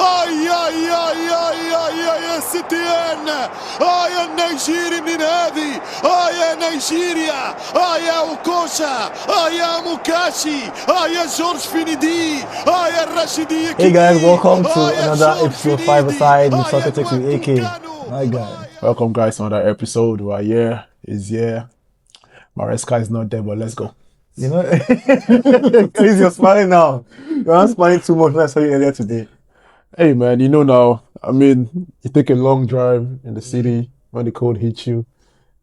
اي اي اي اي اي يا ستيان، يا النيجيري من هذه، يا نيجيريا، يا اوكوشا، يا موكاشي، يا جورج فينيدي، يا الراشدي. Hey guys, welcome to another episode 5-a-side with SoccerTakesWithAK. Hi guys. Welcome guys to another episode. We are here. Is here. Maresca is not there, but let's go. You know, Chris, you're smiling now. You aren't smiling too much when I saw you earlier today. Hey man, you know now, I mean, you take a long drive in the city when the cold hits you.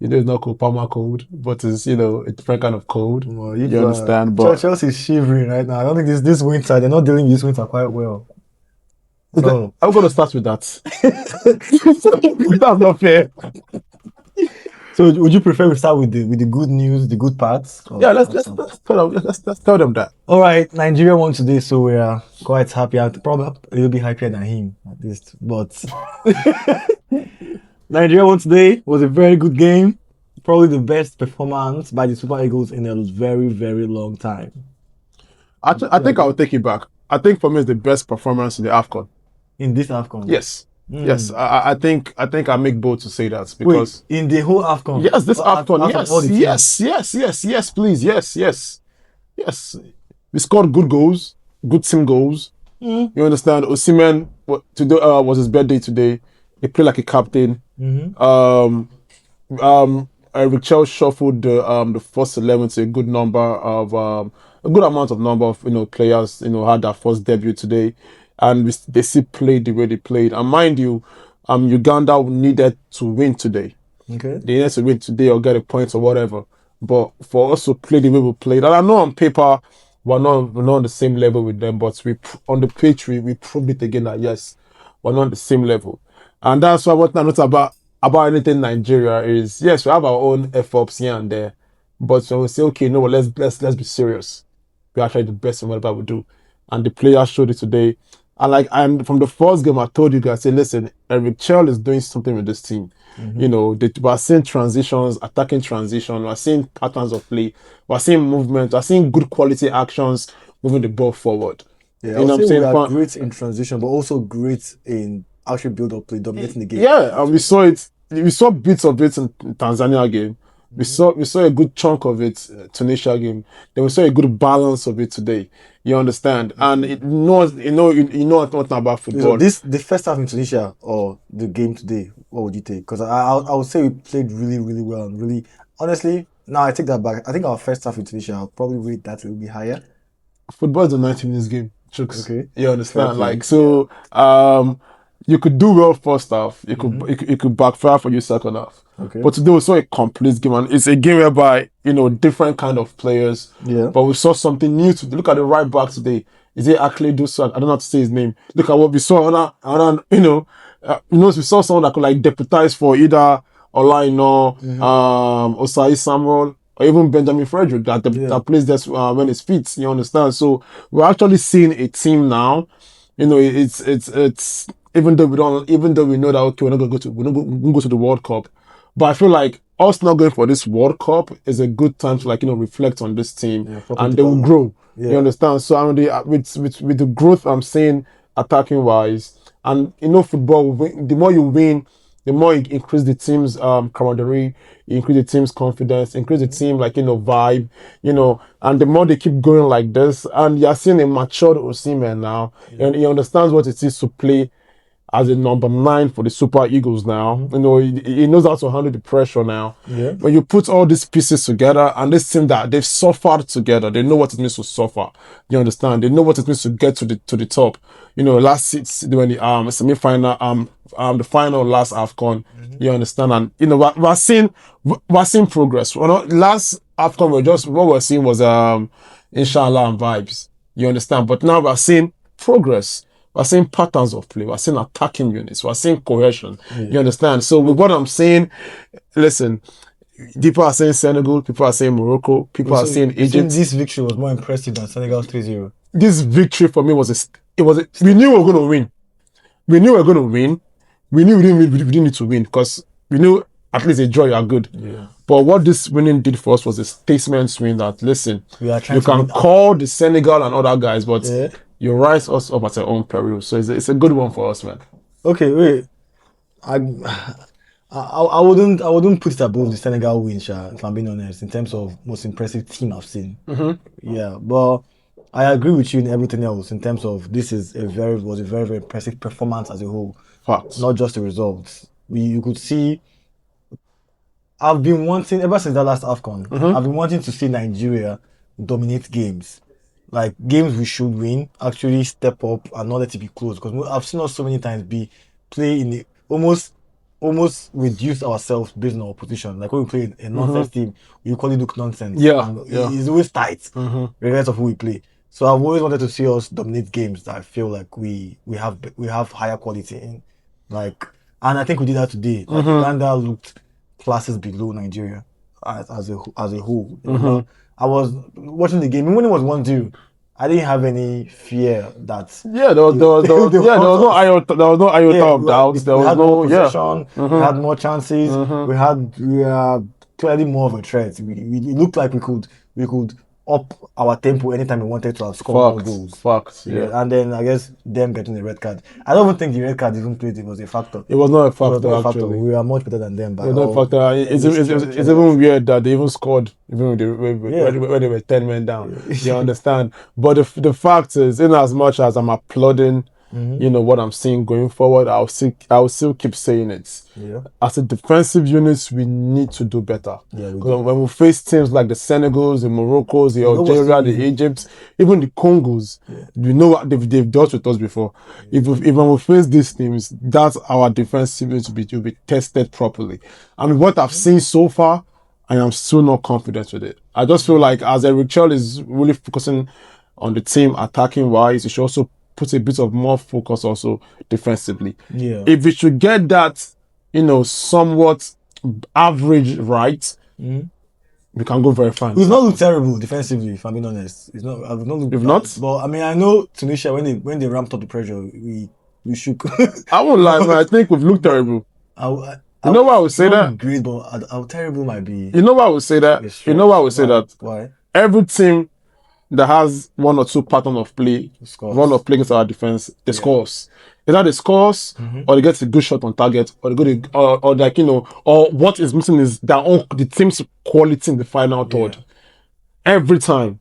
You know it's not called Palmer cold, but it's, you know, a different kind of cold. Well, you understand? But Chelsea's shivering right now. I don't think this winter, they're not dealing with this winter quite well. So I'm going to start with that. That's not fair. So would you prefer we start with the good news, the good parts? Yeah, let's tell them that. All right, Nigeria won today, so we are quite happy. Probably a little bit happier than him at least, but Nigeria won today. Was a very good game. Probably the best performance by the Super Eagles in a very, very long time. I think I'll take it back. I think for me it's the best performance in the AFCON. In this AFCON? Yes. Yes, I think I make bold to say that because in the whole AFCON. Yes, this AFCON. Yes, please, yes. We scored good goals, good team goals. You understand? Osimhen today was his birthday today. He played like a captain. Richel shuffled the first 11 to a good number of a good amount of players had their first debut today. And they still played the way they played. And mind you, Uganda needed to win today. Okay. They needed to win today or get a point or whatever. But for us to play the way we played, and I know on paper we're not on the same level with them, but on the pitch we proved it again that yes, we're not on the same level. And that's why what I notice about anything Nigeria is yes, we have our own F-ups here and there, but when we say okay, no, let's be serious. We are trying the best in whatever we do, and the players showed it today. And from the first game, I told you guys, say, listen, Eric Chell is doing something with this team. We're seeing transitions, attacking transition. We're seeing patterns of play. We're seeing movement. We're seeing good quality actions, moving the ball forward. Yeah, I would say we are great in transition, but also great in actually build-up play, dominating the game. Yeah, and we saw it. We saw bits of it in Tanzania game. We saw a good chunk of it Tunisia game. Then we saw a good balance of it today. You understand? And you know what's not about football. So the first half in Tunisia or the game today, what would you take? Because I would say we played really, really well and really honestly. Now I take that back. I think our first half in Tunisia, I'll probably rate that a little bit higher. Football is a 90 minutes game. Chooks. Okay. You understand? You could do well first half. You could backfire for you second half. Okay. But today we saw a complete game, and it's a game whereby different kind of players. Yeah. But we saw something new today. Look at the right back today. Is it actually do so? I don't know how to say his name. Look at what we saw. We saw someone that could deputize for either Olaino, Osai Samuel, or even Benjamin Frederick that plays this when it's fit. You understand? So we're actually seeing a team now. It's even though we know that okay, we're not going to go to the World Cup, but I feel like us not going for this World Cup is a good time to reflect on this team, and they will grow. Yeah. You understand? So with the growth I'm seeing attacking wise, and football, the more you win, the more you increase the team's camaraderie, you increase the team's confidence, increase the team vibe, and the more they keep going like this, and you're seeing a matured Osimhen now, and he understands what it is to play as a number 9 for the Super Eagles now. He knows how to handle the pressure now. Yeah. When you put all these pieces together and this team that they've suffered together, they know what it means to suffer. You understand? They know what it means to get to the top. Last when the semi-final, the final last AFCON. You understand? And we're seeing progress. Last AFCON what we're seeing was inshallah and vibes. You understand? But now we're seeing progress. We're seeing patterns of play. We're seeing attacking units. We're seeing cohesion. You understand? So with what I'm saying, listen, people are saying Senegal, people are saying Morocco, people are saying Egypt. This victory was more impressive than Senegal's 3-0. This victory for me we knew we were going to win. We knew we were going to win. We knew we didn't need to win because we knew at least a draw you are good. Yeah. But what this winning did for us was a statement win that, listen, you can call the Senegal and other guys, but you rise us up at your own peril. So it's a good one for us, man. Okay, wait. I wouldn't put it above the Senegal win, Sha, if I'm being honest, in terms of most impressive team I've seen. Yeah, but I agree with you in everything else in terms of this is was a very, very impressive performance as a whole. Facts. Not just the results. You could see. I've been wanting ever since that last AFCON. I've been wanting to see Nigeria dominate games, like games we should win. Actually, step up and not let it be close. Because I've seen us so many times play in the almost reduce ourselves based on our position. Like when we play a nonsense team, we equally look nonsense. Yeah, And it's always tight, regardless of who we play. So I've always wanted to see us dominate games that I feel like we have higher quality in. Like, and I think we did that today. Like Uganda looked classes below Nigeria as a whole. You know? I was watching the game, even when it was 1-0, I didn't have any fear that there was no iota of doubt. There was no possession, we had more chances, we had clearly more of a threat. We looked like we could up our tempo anytime we wanted to have scored more goals. Facts, yeah. And then I guess them getting the red card. I don't even think the red card even played. It was a factor. It was not a factor, actually. We are much better than them. It was not a factor. It's even weird that they even scored even when they were 10 men down. You understand? But the fact is, in as much as I'm applauding what I'm seeing going forward, I'll still keep saying it. Yeah. As a defensive unit, we need to do better. Yeah, when we face teams like the Senegals, the Moroccos, the Algeria, the Egypt, even the Congos, we know what they've dealt with us before. If when we face these teams, that's our defensive unit to be tested properly. I mean, what I've seen so far, I am still not confident with it. I just feel like as Eric Chell is really focusing on the team attacking wise, he should also put a bit of more focus also defensively. Yeah. If we should get that, somewhat average right, we can go very far. We've not looked terrible defensively, if I'm being honest. I've not looked We've not? But I mean, I know Tunisia, when they ramped up the pressure, we shook. I won't lie, man. I think we've looked terrible. You know why I would say that? Great, but how terrible might be. You know why I would say that? You know why I would say that? Why? Every team that has one or two pattern of play, one of play against our defense, they scores. Either they scores, or they get a good shot on target, or they go or what is missing is the team's quality in the final third. Every time.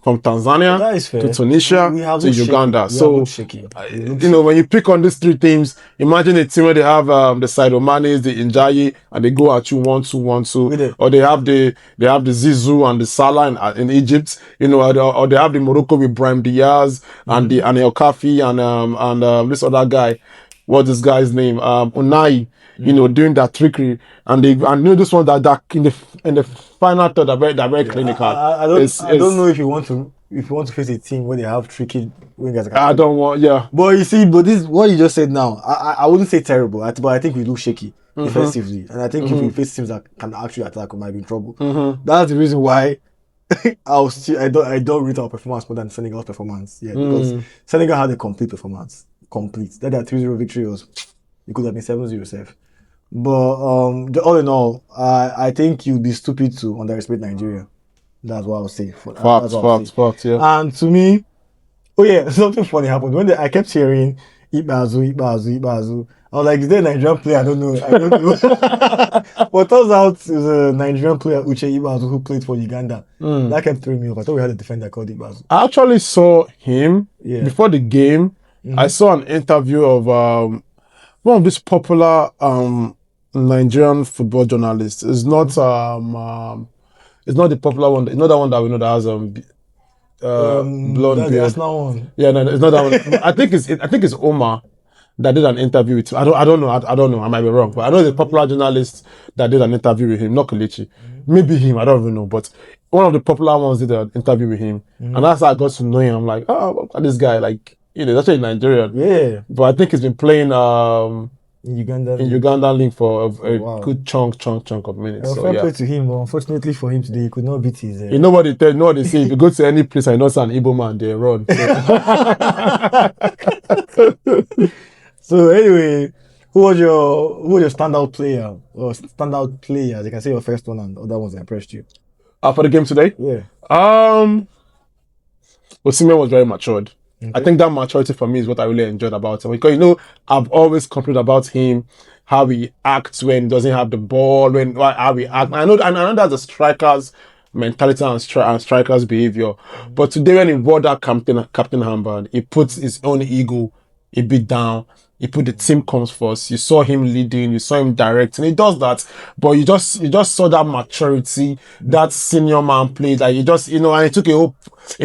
From Tanzania to Tunisia to Uganda. So, when you pick on these three teams, imagine a team where they have the Sadio Manes, the Injayi, and they go at you 1-2, 1-2. Or they have the Zizou and the Salah in Egypt, or they have the Morocco with Brahim Diaz and El Kafi and this other guy. What's this guy's name? Unai. Doing that trickery, and this one that in the final third, they're very clinical. I don't know if you want to face a team where they have tricky wingers. I don't want, But you see, this what you just said now. I wouldn't say terrible, but I think we look shaky defensively, and I think if we face teams that can actually attack, we might be in trouble. That's the reason why I don't rate our performance more than Senegal's performance. Yeah, because Senegal had a complete performance. That 3-0 victory was. It could have been 7-0 safe. But all in all, I think you'd be stupid to underestimate Nigeria. That's what I would say. Facts, yeah. And to me, something funny happened. When I kept hearing Ibazu. I was like, is there a Nigerian player? I don't know. But turns out it was a Nigerian player, Uche Ibazu, who played for Uganda. That kept throwing me off. I thought we had a defender called Ibazu. I actually saw him before the game. I saw an interview of one of these popular Nigerian football journalists. It's not the popular one. It's not that one that we know that has blonde beard. That's not one. Yeah, no, it's not that one. I think it's Omar that did an interview with him. I don't know. I might be wrong, but I know the popular journalist that did an interview with him. Not Kelechi. Maybe him. I don't even know, but one of the popular ones did an interview with him, and that's how I got to know him. I'm like, this guy, like. He's actually Nigerian. Yeah. But I think he's been playing in Uganda League for a good chunk of minutes. Fair play to him, but unfortunately for him today, he could not beat his. You know what they say? If you go to any place and you know it's an Igbo man, they run. So anyway, who was your standout player or standout players? You can say your first one and other ones that impressed you. For the game today? Yeah. Osimhen was very matured. I think that maturity for me is what I really enjoyed about him. Because, you know, I've always complained about him, how he acts when he doesn't have the ball, how he acts. I know that's a striker's mentality and striker's behavior. But today when he wore that captain handband, he puts his own ego a bit down. He put the team comes first. You saw him leading, you saw him directing. He does that, but you just saw that maturity, that senior man played. Like he just, you know, and it took a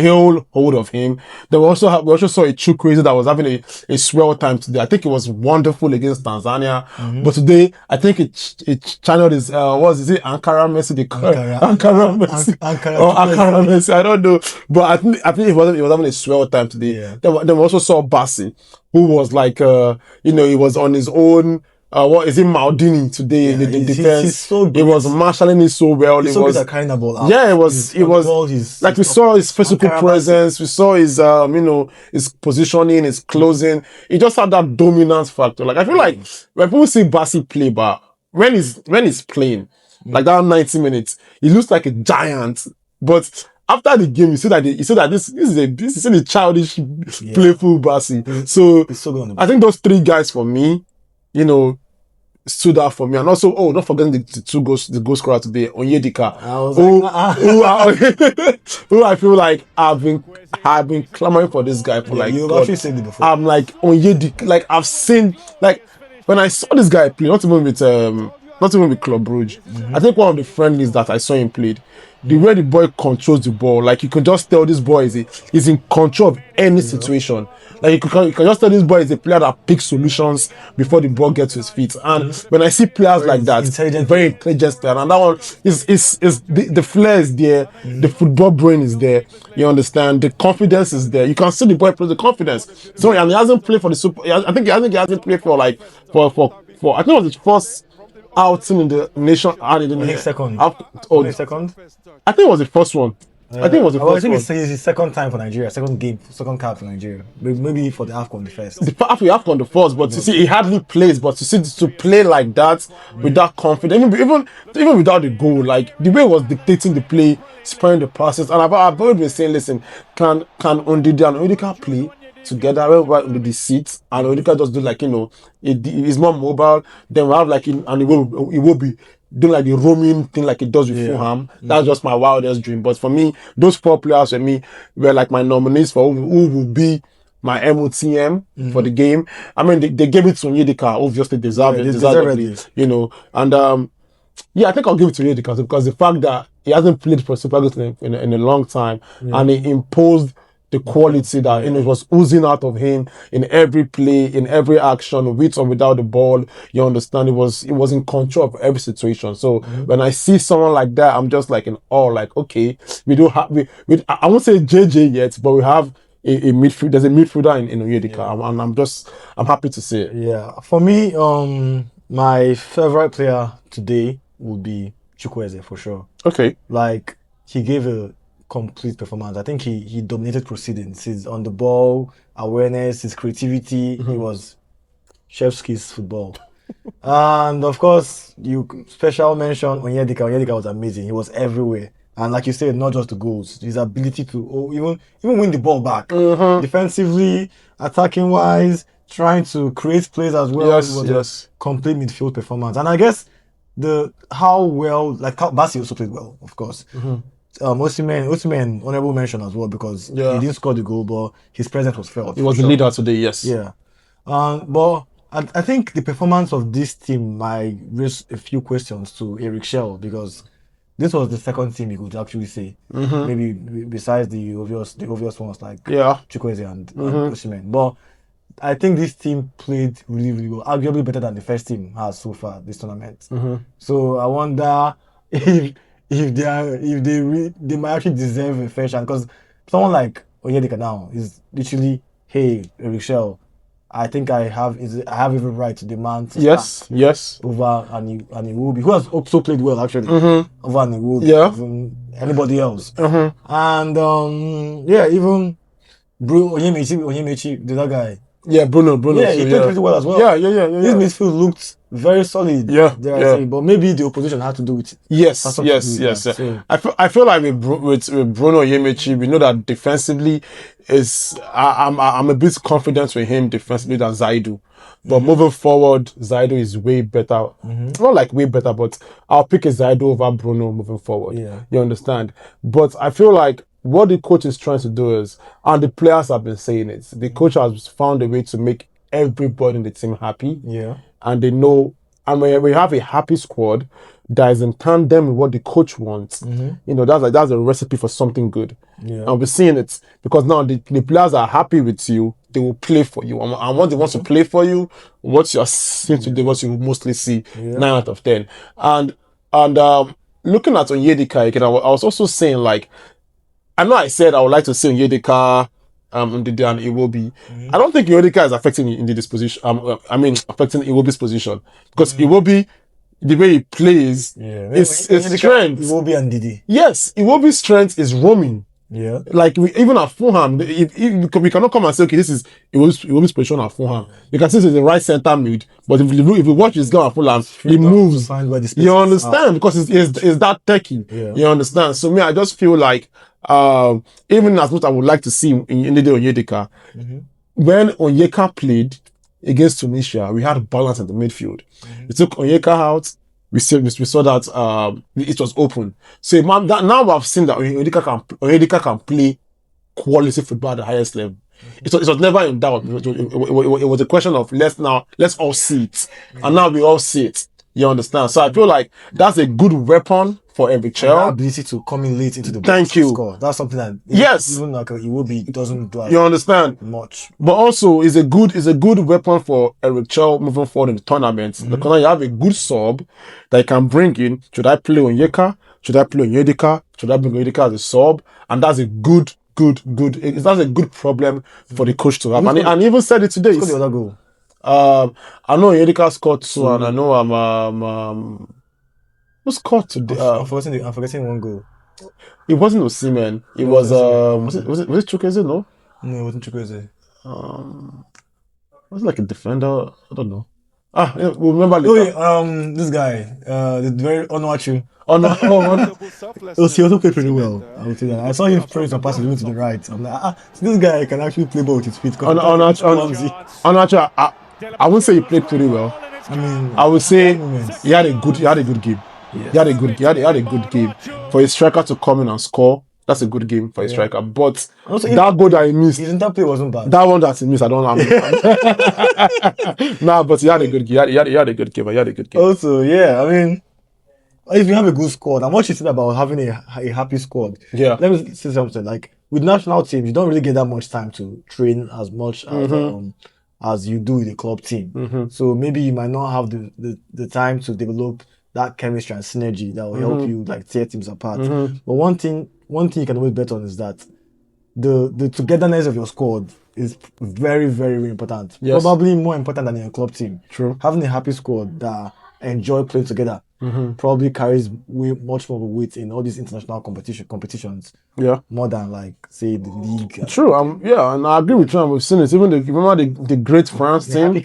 whole hold of him. Then we also saw a true crazy that was having a swell time today. I think it was wonderful against Tanzania, but today I think it channeled his what is it, Ankara Messi? Ankara Messi, Ankara Messi. I don't know, but I think it was having a swell time today. Yeah. Then we also saw Bassi, who was like, you know, he was on his own. What is it, Maldini today in the defense? He's so good. He was marshalling it so well. He's so good at carrying the ball out. Yeah, it was like we saw his physical presence, we saw his you know, his positioning, his closing. He just had that dominance factor. Like I feel like when people see Bassi play, but when he's playing, like that 90 minutes, he looks like a giant. But after the game, you see that this is a childish, playful Bassi. So He's so good on the I think those three guys for me, you know, stood out for me. And also, not forgetting the goal scorer today, Onyedika. Who I feel like I've been clamoring for this guy for like. You've actually said it before. I'm like Onyedika. Like I've seen, like when I saw this guy play, not even with Club Brugge. I think one of the friendlies that I saw him played, the way the boy controls the ball, like you can just tell this boy is in control of any situation. Like you can just tell this boy is a player that picks solutions before the ball gets to his feet. And when I see players like that, very intelligent player, and that one is the flair is there, the football brain is there. You understand? The confidence is there. You can see the boy plays the confidence. So and he hasn't played for the super. I think he hasn't played for like for I think it was his first outing in the nation. Second. Second. I think it was the first one. I think it was the first one. I think it's his second time for Nigeria, second cap for Nigeria. Maybe for the AFCON the first. The AFCON the first, but you see, he hardly plays. But to play like that with that confidence, even without the goal, like the way he was dictating the play, sparing the passes, and I've always been saying, listen, can Ndidi and Odika play together with the seats, and Odika just do like, you know, he's more mobile. Then we have like and he will be doing like the roaming thing like it does with Fulham. That's just my wildest dream. But for me, those 4 players for me were like my nominees for who will be my MOTM for the game. I mean, they gave it to Onyedika, obviously deserved it, you know. And I think I'll give it to Onyedika because the fact that he hasn't played for Super Eagles in a long time, and he imposed the quality that, you know, it was oozing out of him in every play, in every action, with or without the ball. You understand? It was in control of every situation. So when I see someone like that, I'm just like in awe. Like, okay, we do have I won't say JJ yet, but we have a midfield. There's a midfielder in Onyedika, and I'm happy to see it. Yeah, for me, my favorite player today would be Chukwueze for sure. Okay, like he gave a complete performance. I think he dominated proceedings. His on the ball awareness, his creativity. He was chef's kiss football. And of course, you special mention Onyedika. Onyedika was amazing. He was everywhere. And like you said, not just the goals, his ability to even win the ball back, defensively, attacking wise, trying to create plays as well. Yes. Complete midfield performance. And I guess how Bassi also played well, of course. Osimhen, honorable mention as well, because he didn't score the goal, but his presence was felt. He was the leader today, yes. Yeah. But I think the performance of this team might raise a few questions to Eric Schell, because this was the second team you could actually say. Maybe besides the obvious ones like Chukwueze and Osimhen. But I think this team played really, really well, arguably better than the first team has so far this tournament. So I wonder if they might actually deserve a fair chance, because someone like Onyedika now is literally, hey, Eric Schell, I think I have every right to demand to yes over Aniwobi, who has also played well actually over Aniwobi than anybody else. And even Onyemaechi, the other guy, Yeah, Bruno. Yeah, So, he played pretty well as well. Yeah. His midfield looked very solid. Yeah, dare I say, but maybe the opposition had to do with it. Yes. So, I feel like with Bruno Yemechi, we know that defensively I'm a bit confident with him defensively than Zaidu. But moving forward, Zaidu is way better. Not like way better, but I'll pick a Zaidu over Bruno moving forward. Yeah. You understand? But I feel like what the coach is trying to do is, and the players have been saying it, the coach has found a way to make everybody in the team happy. Yeah. And they know, and when we have a happy squad that is in tandem with what the coach wants, you know, that's a recipe for something good. Yeah. And we're seeing it because now the players are happy with you, they will play for you. And once they want to play for you, what you're seeing today, what you will mostly see 9 out of 10. And looking at Onyedika again, I was also saying, like, I know I said I would like to see Onyedika Ndidi and Iwobi. I don't think Onyedika is affecting Ndidi's position. Affecting Iwobi's position because Iwobi, the way he plays, is strength. Iwobi and Ndidi. Yes, Iwobi's strength is roaming. Yeah. Like even at Fulham, we cannot come and say, okay, this is Iwobi's position at Fulham. You can see it's the right center mid, but if you watch his game at Fulham, he moves. You understand? Because it's that techie. Yeah. You understand? So me, I just feel like even as much I would like to see Ndidi Onyedika, when Onyeka played against Tunisia, we had balance in the midfield. We took Onyeka out. We saw that it was open. So now I've seen that Onyedika can play quality football at the highest level. It was never in doubt. It was a question of let's all see it, and now we all see it. You understand? So I feel like that's a good weapon for every child. Ability to come in late into the Thank you. score. That's something that even like it doesn't do. You understand? Much. But also is a good weapon for Eric Chell moving forward in the tournament. Because you have a good sub that you can bring in. Should I play Onyeka? Should I play Onyedika? Should I bring Onyedika as a sub? And that's a good. That's a good problem for the coach to have. And he even said it today. What's the other goal? I know Onyedika scored 2, and I know who scored today? I'm forgetting one goal. It wasn't Osimhen. It was was it Chukwueze? No, it wasn't Chukwueze. Was it like a defender? I don't know. We'll remember later. This guy, the very Onuachu. He also played pretty well. I would say that. I saw him throwing some passes even to the right. I'm like, so this guy can actually play ball with his feet. Onuachu, I wouldn't say he played pretty well. I mean, I would say he had a good game. Yes. He had a good game for a striker to come in and score. That's a good game for a striker. But also, that goal that he missed, his interplay wasn't bad. That one that he missed, I don't know. Nah, but he had a good game. He had a good game. Also, yeah, I mean, if you have a good squad, and what you said about having a happy squad, let me say something. Like with national teams, you don't really get that much time to train as much as you do with a club team. So maybe you might not have the time to develop that chemistry and synergy that will help you like tear teams apart. But one thing you can always bet on is that the togetherness of your squad is very, very, very important. Yes. Probably more important than in a club team. True. Having a happy squad that enjoy playing together probably carries much more weight in all these international competitions. Yeah. More than like say the league. True. And I agree with you. And we've seen it. Even remember the great France team.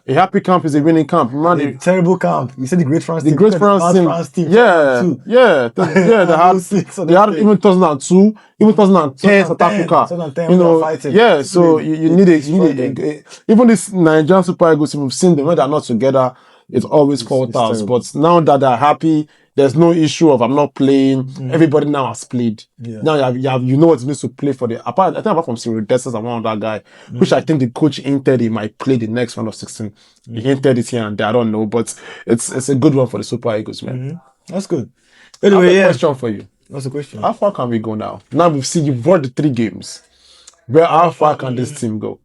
A happy camp is a winning camp. Remember the terrible camp. You said the great France team. The great France team. Yeah. They had even 2002, even 2010 South Africa. 2010 yeah. So you need even this Nigerian Super Eagles team. We've seen them when they're not together. It always falters. But now that they're happy, there's no issue of I'm not playing. Everybody now has played. Yeah. Now you know what it means to play for apart from Cyril Dessers and one other guy, which I think the coach hinted he might play the next round of 16. He hinted it here and there. I don't know, but it's a good one for the Super Eagles, man. That's good. Anyway, I have a question for you. What's the question? How far can we go now? Now you've won the 3 games. How far can this team go?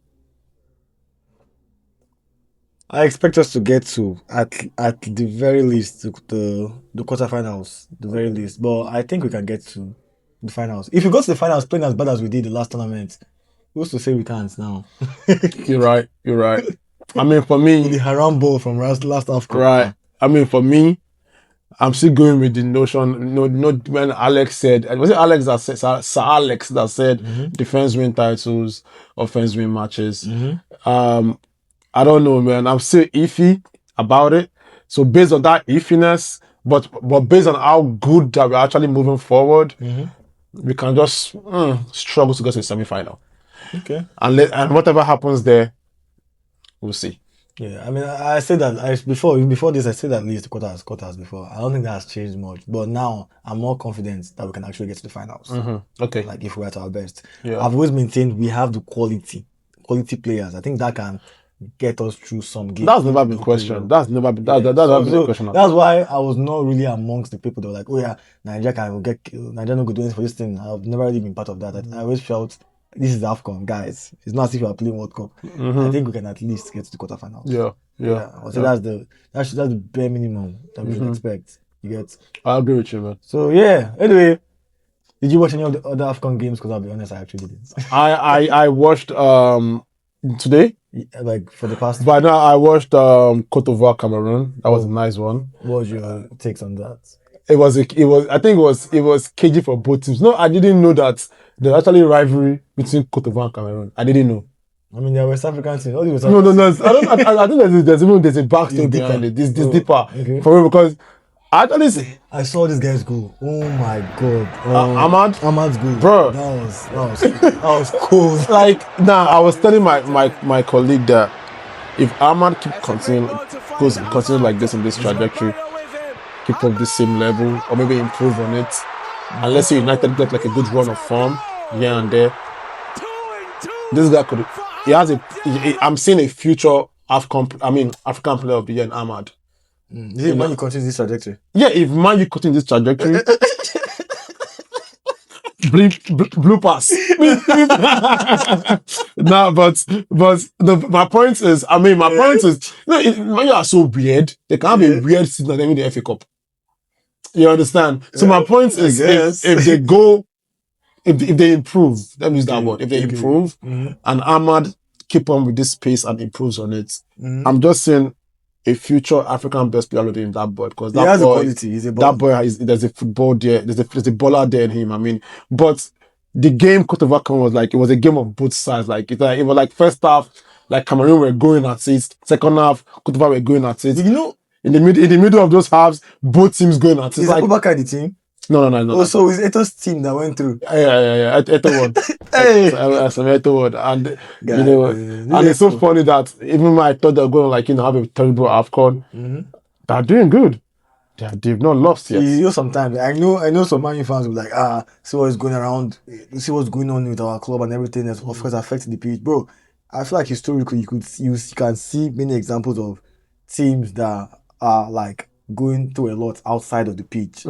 I expect us to get to at the very least the quarterfinals, the very least. But I think we can get to the finals. If we go to the finals playing as bad as we did the last tournament, who's to say we can't now? You're right. I mean, for me, the haram ball from last AFCON. Right. I mean, for me, I'm still going with the notion. No, when Alex said, was it Alex that said, Sir Alex that said, defense win titles, offense win matches. I don't know, man. I'm still iffy about it. So based on that iffiness, but based on how good that we're actually moving forward, we can just struggle to get to the semi-final. Okay. And whatever happens there, we'll see. Yeah, I mean, I said that before this. I said at least quarters before. I don't think that has changed much, but now I'm more confident that we can actually get to the finals. Okay. Like if we're at our best. Yeah. I've always maintained we have the quality players. I think that can get us through some games. That's never been questioned. That's never been questioned. That's why I was not really amongst the people that were like, oh yeah, Nigeria not going to do anything for this thing. I've never really been part of that. I always felt this is AFCON, guys. It's not as if you are playing World Cup. I think we can at least get to the quarterfinals. Yeah. So that's the bare minimum that we should expect. You get? I agree with you, man. So yeah. Anyway, did you watch any of the other AFCON games? Because I'll be honest, I actually didn't. I watched today. Like for the past. But now I watched Cote d'Ivoire Cameroon. That was a nice one. What was your takes on that? It was KG for both teams. No, I didn't know that there's actually rivalry between Cote d'Ivoire and Cameroon. I didn't know. I mean, they're West African teams. No. I think there's a backstory behind it. This deeper. Okay. For me, because I saw this guy's goal. Oh my god. Ahmad's goal. Bro. That was cool. Like, now I was telling my colleague that if Ahmad continue like this in this trajectory, keep up the same level or maybe improve on it, and let's say United get like a good run of form here and there, this guy could. I'm seeing a future African player of the year in Ahmad. Is it Man U continue this trajectory? Yeah, if Man U continue this trajectory, blue pass. No, but my point is, Man U are so weird. They can't be weird season and then win the FA Cup. You understand? So my point is, if they go, if they improve, let me use that word. If they improve, and Ahmad keep on with this pace and improves on it, I'm just saying a future African best player in that boy, because that has boy, the quality. He's a baller. That boy there's a football there, there's a baller there in him. I mean, but the game Cote d'Ivoire was like, it was a game of both sides. Like it was like first half, like Cameroon were going at it. Second half, Cote d'Ivoire were going at it. You know, in the middle of those halves, both teams going at it. Is Abubakar the team? No. Oh, so it's Eto's team that went through. Yeah. Eto won. Hey. Eto won. And and it's so funny that even when I thought they were going to have a terrible AFCON, they're doing good. They've not lost yet. You know, sometimes I know some Man U fans will be like, see what's going around, see what's going on with our club and everything that's of course affecting the pitch. Bro, I feel like historically you can see many examples of teams that are like going through a lot outside of the pitch.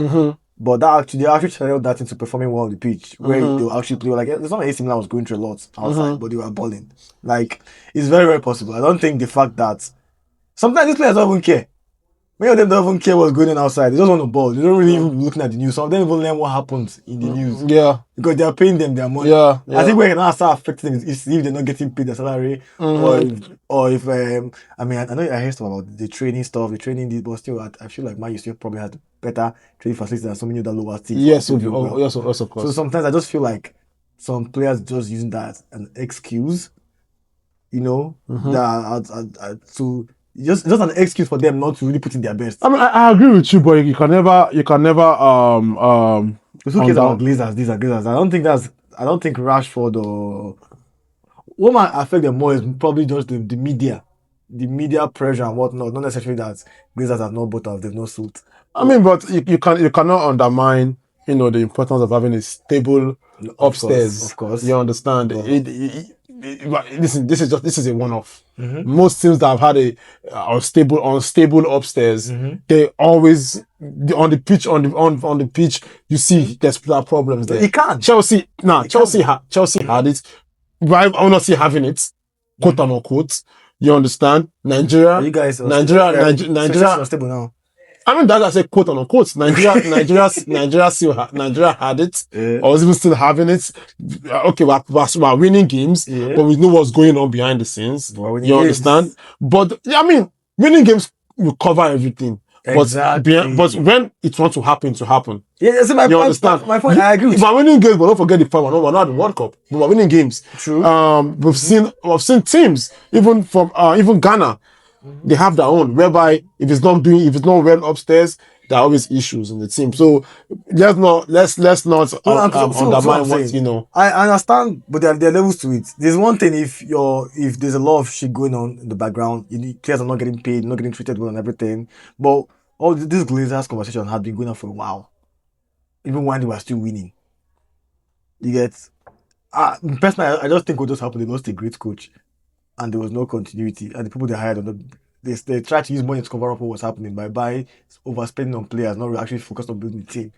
But they actually channeled that into performing well on the pitch, where they'll actually play. Like, it's not AC Milan was going through a lot outside, but they were balling. Like, it's very, very possible. I don't think the fact that sometimes these players don't even care. Many of them don't even care what's going on outside. They just want to ball. They don't really even looking at the news. Some of them even learn what happens in the news. Yeah. Because they are paying them their money. Yeah. I think where it can start affecting them is if they're not getting paid their salary, or if I know I heard stuff about the training stuff, the training this, but still I feel like Man U still probably had better training facilities than so many other lower teams. Yes, of course. So sometimes I just feel like some players just using that as an excuse, that to just an excuse for them not to really put in their best. I mean, I agree with you, but you can never It's okay about Glazers, these are Glazers. I don't think Rashford or what might affect them more is probably just the media pressure and whatnot. Not necessarily that Glazers have no butter, they've no suit. I mean, but you cannot undermine, the importance of having a stable upstairs. Of course. You understand? This is a one-off. Most teams that have had a unstable upstairs, they always on the pitch. You see, there's problems there. You can't. Chelsea had it. I will not see having it, quote unquote. You understand? Nigeria. You guys, Nigeria. Unstable now. I mean, that's I say quote unquote. Nigeria had it, or was even still having it. Okay, we're winning games, but we know what's going on behind the scenes. You understand? But I mean, winning games will cover everything. Exactly. But when it wants to happen. Yeah, that's my You point. understand? My point. I agree with If you. we're winning games, but don't forget the point. We're not in the World Cup. We're winning games. True. We've seen teams even from even Ghana. They have their own, whereby if it's not well upstairs, there are always issues in the team. So let's not undermine what you know. I understand, but there are levels to it. There's one thing if there's a lot of shit going on in the background, players are not getting paid, not getting treated well and everything. But all this Glazers conversation had been going on for a while, even when they were still winning. You get, personally, I just think what just happened. They lost a great coach, and there was no continuity, and the people they hired they tried to use money to cover up what was happening by buying, overspending on players, not actually focused on building the team,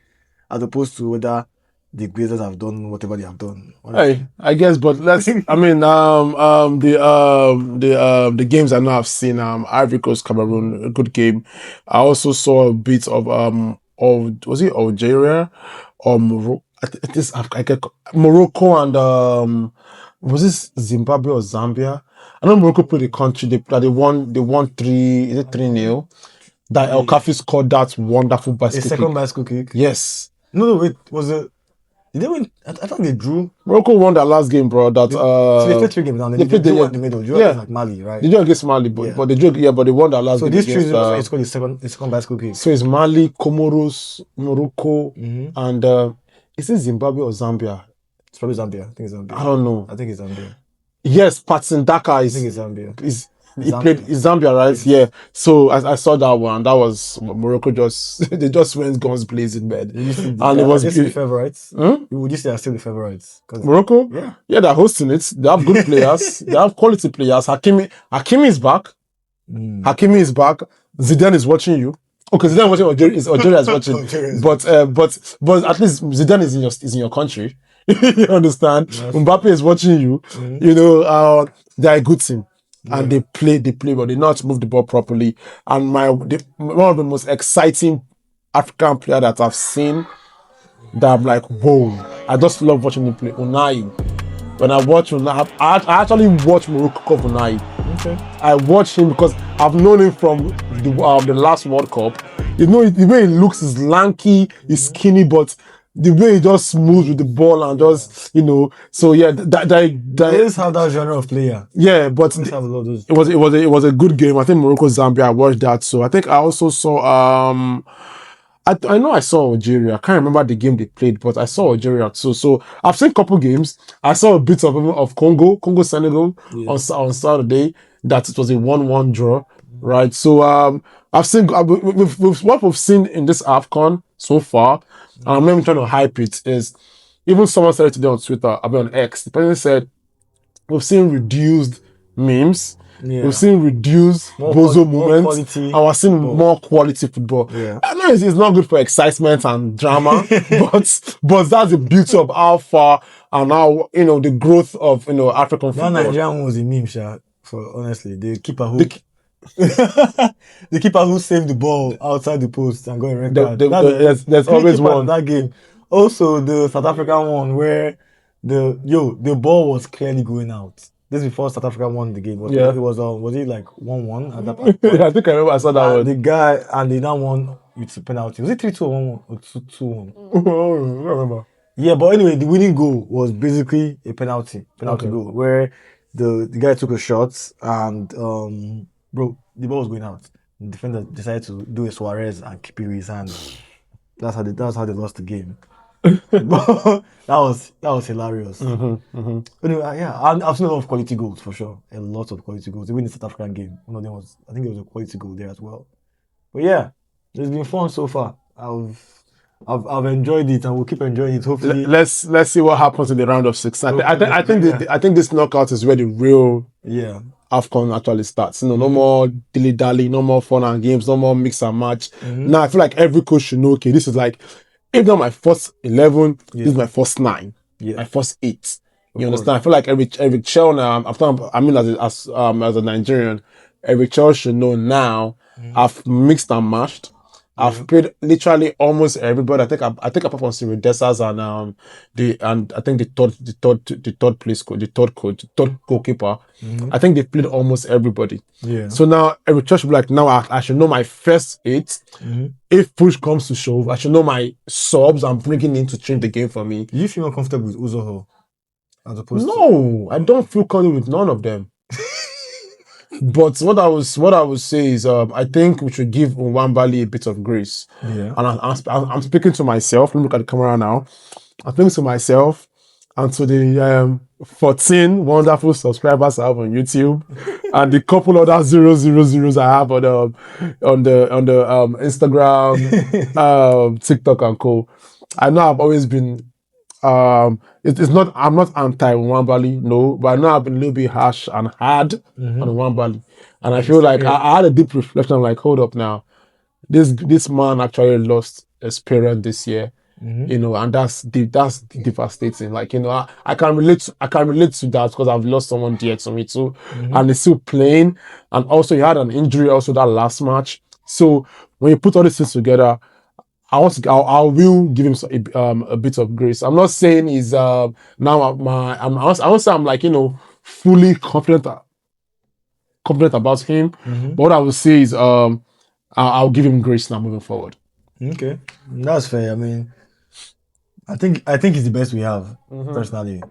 as opposed to whether the Glazers have done whatever they have done. Hey, I guess, but let's. I mean, the games I know I've seen. Ivory Coast, Cameroon, a good game. I also saw a bit of was it Algeria, or Morocco and was this Zimbabwe or Zambia? I know Morocco played the country. They won 3-0. That El Kafi scored that wonderful bicycle A second kick. bicycle kick. Yes. No, wait. Did they win? I thought they drew. Morocco won that last game, bro. So they played 3 games now. They drew in the middle. Drew like Mali, right? They drew against Mali, but they drew. Yeah, but they won that last game. So this 3-0 is called the second bicycle kick. So it's Mali, Comoros, Morocco, and is it Zimbabwe or Zambia? It's probably Zambia. I think it's Zambia. I don't know. I think it's Zambia. Yes, Patson Daka is. I think it's Zambia. He played in Zambia, right? Yeah. So I saw that one. That was Morocco. They just went guns blazing, man. And it was the favorites. Would you say are still the favorites? Morocco? Yeah, they're hosting it. They have good players. They have quality players. Hakimi is back. Hakimi is back. Zidane is watching you. Okay, Zidane is watching. Algeria is watching. But at least Zidane is in your country. You understand? Yes. Mbappe is watching you. You know, they're a good team. And they play, but they know how to move the ball properly. And one of the most exciting African player that I've seen, that I'm like, whoa! I just love watching him play. Unai. When I watch Unai, I actually watch Morocco Cup Unai. Okay. I watch him because I've known him from the last World Cup. You know, the way he looks is lanky, he's skinny, but the way he just moves with the ball and just, you know, so yeah, that is how that genre of player. Yeah, but it was a good game. I think Morocco Zambia. I watched that, so I think I also saw I know I saw Algeria. I can't remember the game they played, but I saw Algeria too. So I've seen a couple games. I saw a bit of Congo Senegal on Saturday. That it was a 1-1 draw, right? So I've seen with what we've seen in this AFCON so far. And I'm not even trying to hype it. Is even someone said it today on Twitter, I mean on X. The person said we've seen reduced memes. Yeah. We've seen reduced bozo moments, and we're seeing more quality football. Yeah. I know it's not good for excitement and drama, but that's the beauty of how far and how, you know, the growth of, you know, African football. That Nigerian was a meme, Sha. For honestly, the keeper who the keeper who saved the ball outside the post and got a red card. There's always one that game. Also, the South African one where the ball was clearly going out. This before South Africa won the game. It was it like 1-1 at that point? Yeah, I think I remember I saw that one. The guy and they now won with the penalty. Was it 3-2 or 1-1 or 2-1? I don't remember. Yeah, but anyway, the winning goal was basically a penalty goal where the guy took a shot and the ball was going out. The defender decided to do a Suarez and keep it with his hand. That's how they lost the game. that was hilarious. Anyway, I've seen a lot of quality goals for sure. A lot of quality goals. Even in the South African game, one of them was, I think it was a quality goal there as well. But yeah, it's been fun so far. I've enjoyed it and we'll keep enjoying it. Hopefully, let's see what happens in the round of 16. I think this knockout is where the real AFCON actually starts. You know, no more dilly dally, no more fun and games, no more mix and match. Now I feel like every coach should know. Okay, this is like, if not my first 11, this is my first 9, my first 8. You understand? I feel like every child now, as a Nigerian, every child should know now. I've mixed and matched. I've played literally almost everybody. I think apart from Siridesas and I think the third goalkeeper. I think they played almost everybody. Yeah. So now every church will be like, now I should know my first 8. If push comes to shove, I should know my subs I'm bringing in to change the game for me. Do you feel more comfortable with Uzoho as opposed to? No, I don't feel comfortable with none of them. But what I would say is, I think we should give Nwabali a bit of grace. Yeah. And I'm speaking to myself. Let me look at the camera now. I'm speaking to myself and to the 14 wonderful subscribers I have on YouTube, and the couple other 000s I have on the Instagram, TikTok and co. I know I've always been it's not, I'm not anti Nwabali, no, but I know I've been a little bit harsh and hard on Nwabali. And I feel like I had a deep reflection. I'm like, hold up now. This man actually lost his parent this year. You know, and that's devastating. Like, you know, I can relate to that because I've lost someone dear to me too. And he's still playing. And also he had an injury also that last match. So when you put all these things together, I will give him a bit of grace. I'm not saying he's now I won't say I'm like, you know, fully confident about him. But what I will say is I'll give him grace now moving forward. Okay, that's fair. I mean, I think it's the best we have personally.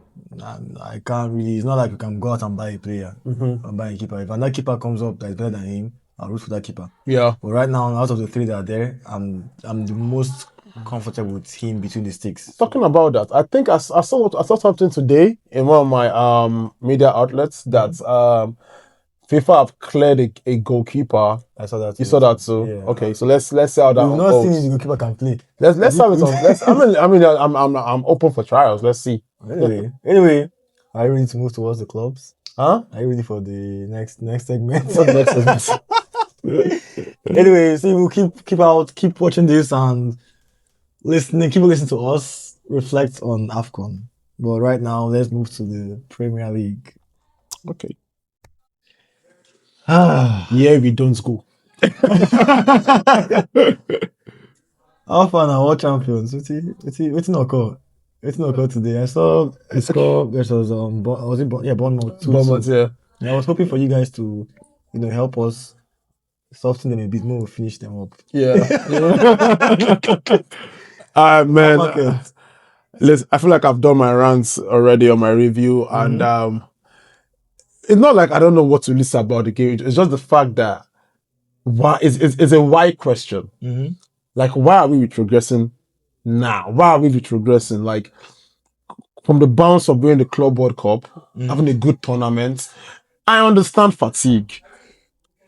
I can't really. It's not like we can go out and buy a player or buy a keeper. If another keeper comes up that's better than him, I'll root for that keeper. Yeah. But right now, out of the 3 that are there, I'm the most comfortable with him between the sticks. Talking about that, I think I saw something today in one of my media outlets that FIFA have cleared a goalkeeper. I saw that. You saw that too? Yeah. Okay, so let's see how that We've not goes. seen if the goalkeeper can play. Let's have it on. I'm open for trials. Let's see. Anyway, are you ready to move towards the clubs? Huh? Are you ready for the next segment? What's the next segment? Anyway, so we'll keep watching this and listening to us reflect on AFCON. But right now, let's move to the Premier League. Okay. Yeah, we don't go. How far now? What champions? What's not occur? It's not occur today. I saw the score versus Bournemouth. Bournemouth, yeah. And I was hoping for you guys to, help us soften them a bit more, finish them up. Yeah. Man. Listen, I feel like I've done my rants already on my review, and it's not like I don't know what to listen about the game. It's just the fact that it's a why question. Like, why are we retrogressing now? Why are we retrogressing? Like, from the bounce of winning the Club World Cup, having a good tournament, I understand fatigue.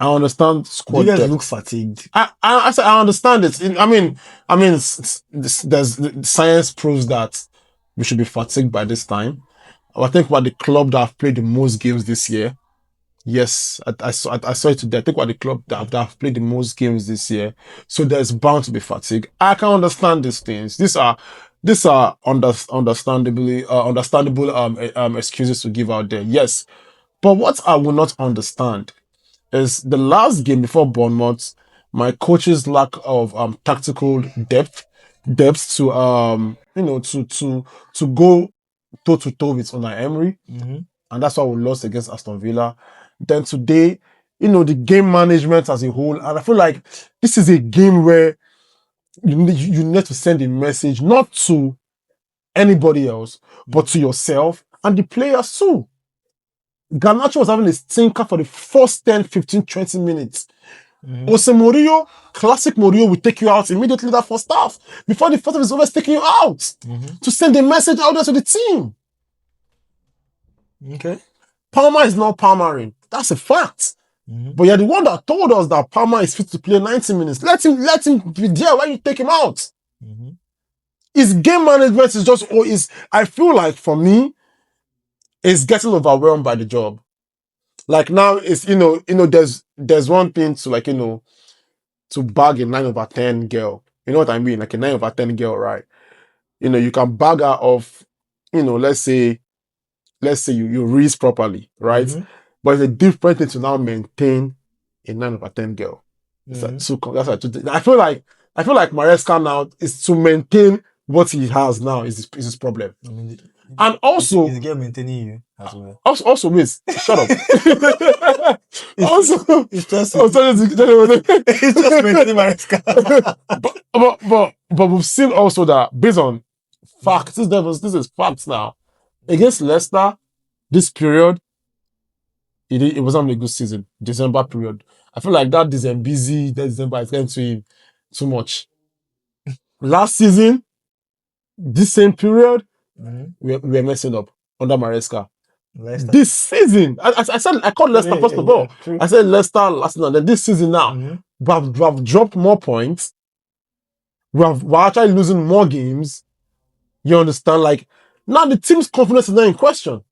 I understand squad You guys depth. look fatigued. I said I understand it. The science proves that we should be fatigued by this time. I think about the club that have played the most games this year. Yes, I saw it today. I think about the club that have played the most games this year. So there's bound to be fatigue. I can understand these things. These are understandable excuses to give out there. Yes, but what I will not understand is the last game before Bournemouth, my coach's lack of tactical depth to to go toe to toe with Unai Emery, and that's why we lost against Aston Villa. Then today, the game management as a whole, and I feel like this is a game where you need to send a message not to anybody else, but to yourself and the players too. Garnacho was having a stinker for the first 10, 15, 20 minutes. Mourinho, classic Mourinho, will take you out immediately that first half. Before the first half is over, taking you out to send a message out there to the team. Okay. Palmer is not Palmering. That's a fact. But you're the one that told us that Palmer is fit to play 90 minutes. Let him be there when you take him out. His game management is I feel like for me, is getting overwhelmed by the job. Like now it's there's one thing to to bag a 9/10 girl. You know what I mean? Like a 9/10 girl, right? You can bag her off, let's say you read properly, right? But it's a different thing to now maintain a 9/10 girl. So that's what I feel like I feel like Maresca now is to maintain what he has now is his problem. I mean, And also, is the girl maintaining you as well? also, miss, shut up. It's just It's just maintaining Maresca. but we've seen also that based on facts, this is facts now. Against Leicester, this period, it wasn't a good season. December period. I feel like that December is getting to him too much. Last season, this same period, we were messing up under Maresca. Leicester. This season, I said I called Leicester first of all. I said Leicester last season, and then this season now, we have dropped more points. We're actually losing more games. You understand? Like now, the team's confidence is not in question.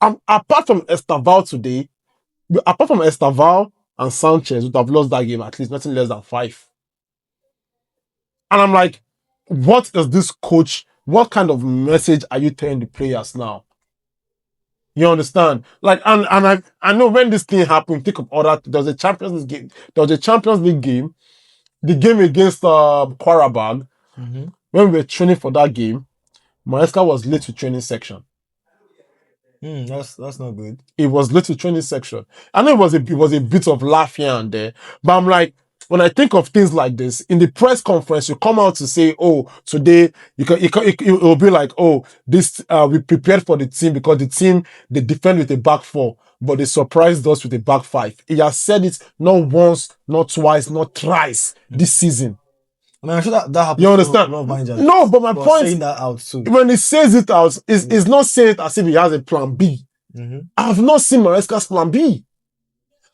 Apart from Estaval today, apart from Estaval and Sanchez, would have lost that game at least nothing less than 5. And I'm like, what is this coach? What kind of message are you telling the players now? You understand? Like, and I know when this thing happened, think of other. There was a Champions League game. There was a Champions League game. The game against Qarabag. When we were training for that game, Maresca was late to training section. That's not good. It was late to training section. I know it was a bit of laugh here and there, but I'm like, when I think of things like this, in the press conference, you come out to say, "Oh, today it will be like, oh, this we prepared for the team because the team they defend with a back 4, but they surprised us with a back 5." He has said it not once, not twice, not thrice this season. I mean, I'm sure that happens. You understand? No, but my point saying that out too. When he says it out, is not saying it as if he has a plan B. I have not seen Maresca's plan B.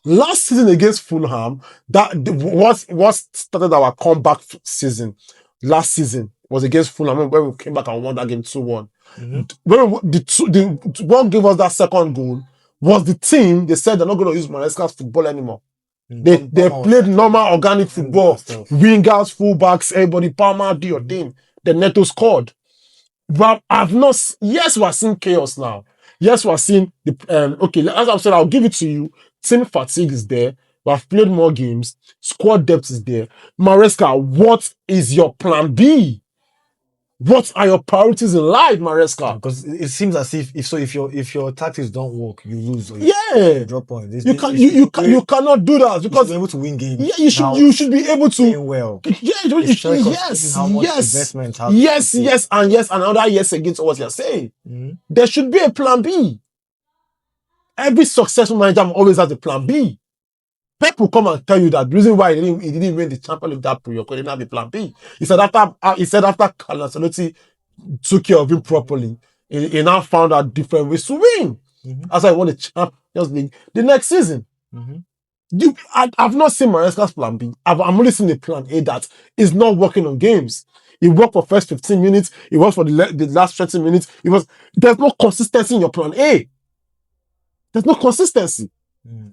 Last season against Fulham, what started our comeback season last season was against Fulham where we came back and won that game 2-1. What gave us that second goal was the team. They said they're not going to use Maresca's football anymore. They played normal organic football, wingers, fullbacks, everybody, Palmer, do your thing. The Neto scored. But I've not. Yes, we're seeing chaos now. Yes, we're seeing the. Okay, as I've said, I'll give it to you. Team fatigue is there. We have played more games. Squad depth is there. Maresca, what is your plan B? What are your priorities in life, Maresca? Because it seems as if your tactics don't work, you lose. Or you drop points. You cannot do that because you're able to win games. Yeah, you should be able to. Well. Yes, and another yes against what you're saying. There should be a plan B. Every successful manager always has a plan B. Pep will come and tell you that the reason why he didn't win the Champions League that period because he didn't have a plan B. He said after Carlo Ancelotti took care of him properly, he now found out different ways to win. That's why he won the Champions League the next season. I've not seen Maresca's plan B. I've only seen the plan A that is not working on games. It worked for first 15 minutes. It worked for the last 20 minutes. There's no consistency in your plan A. There's no consistency.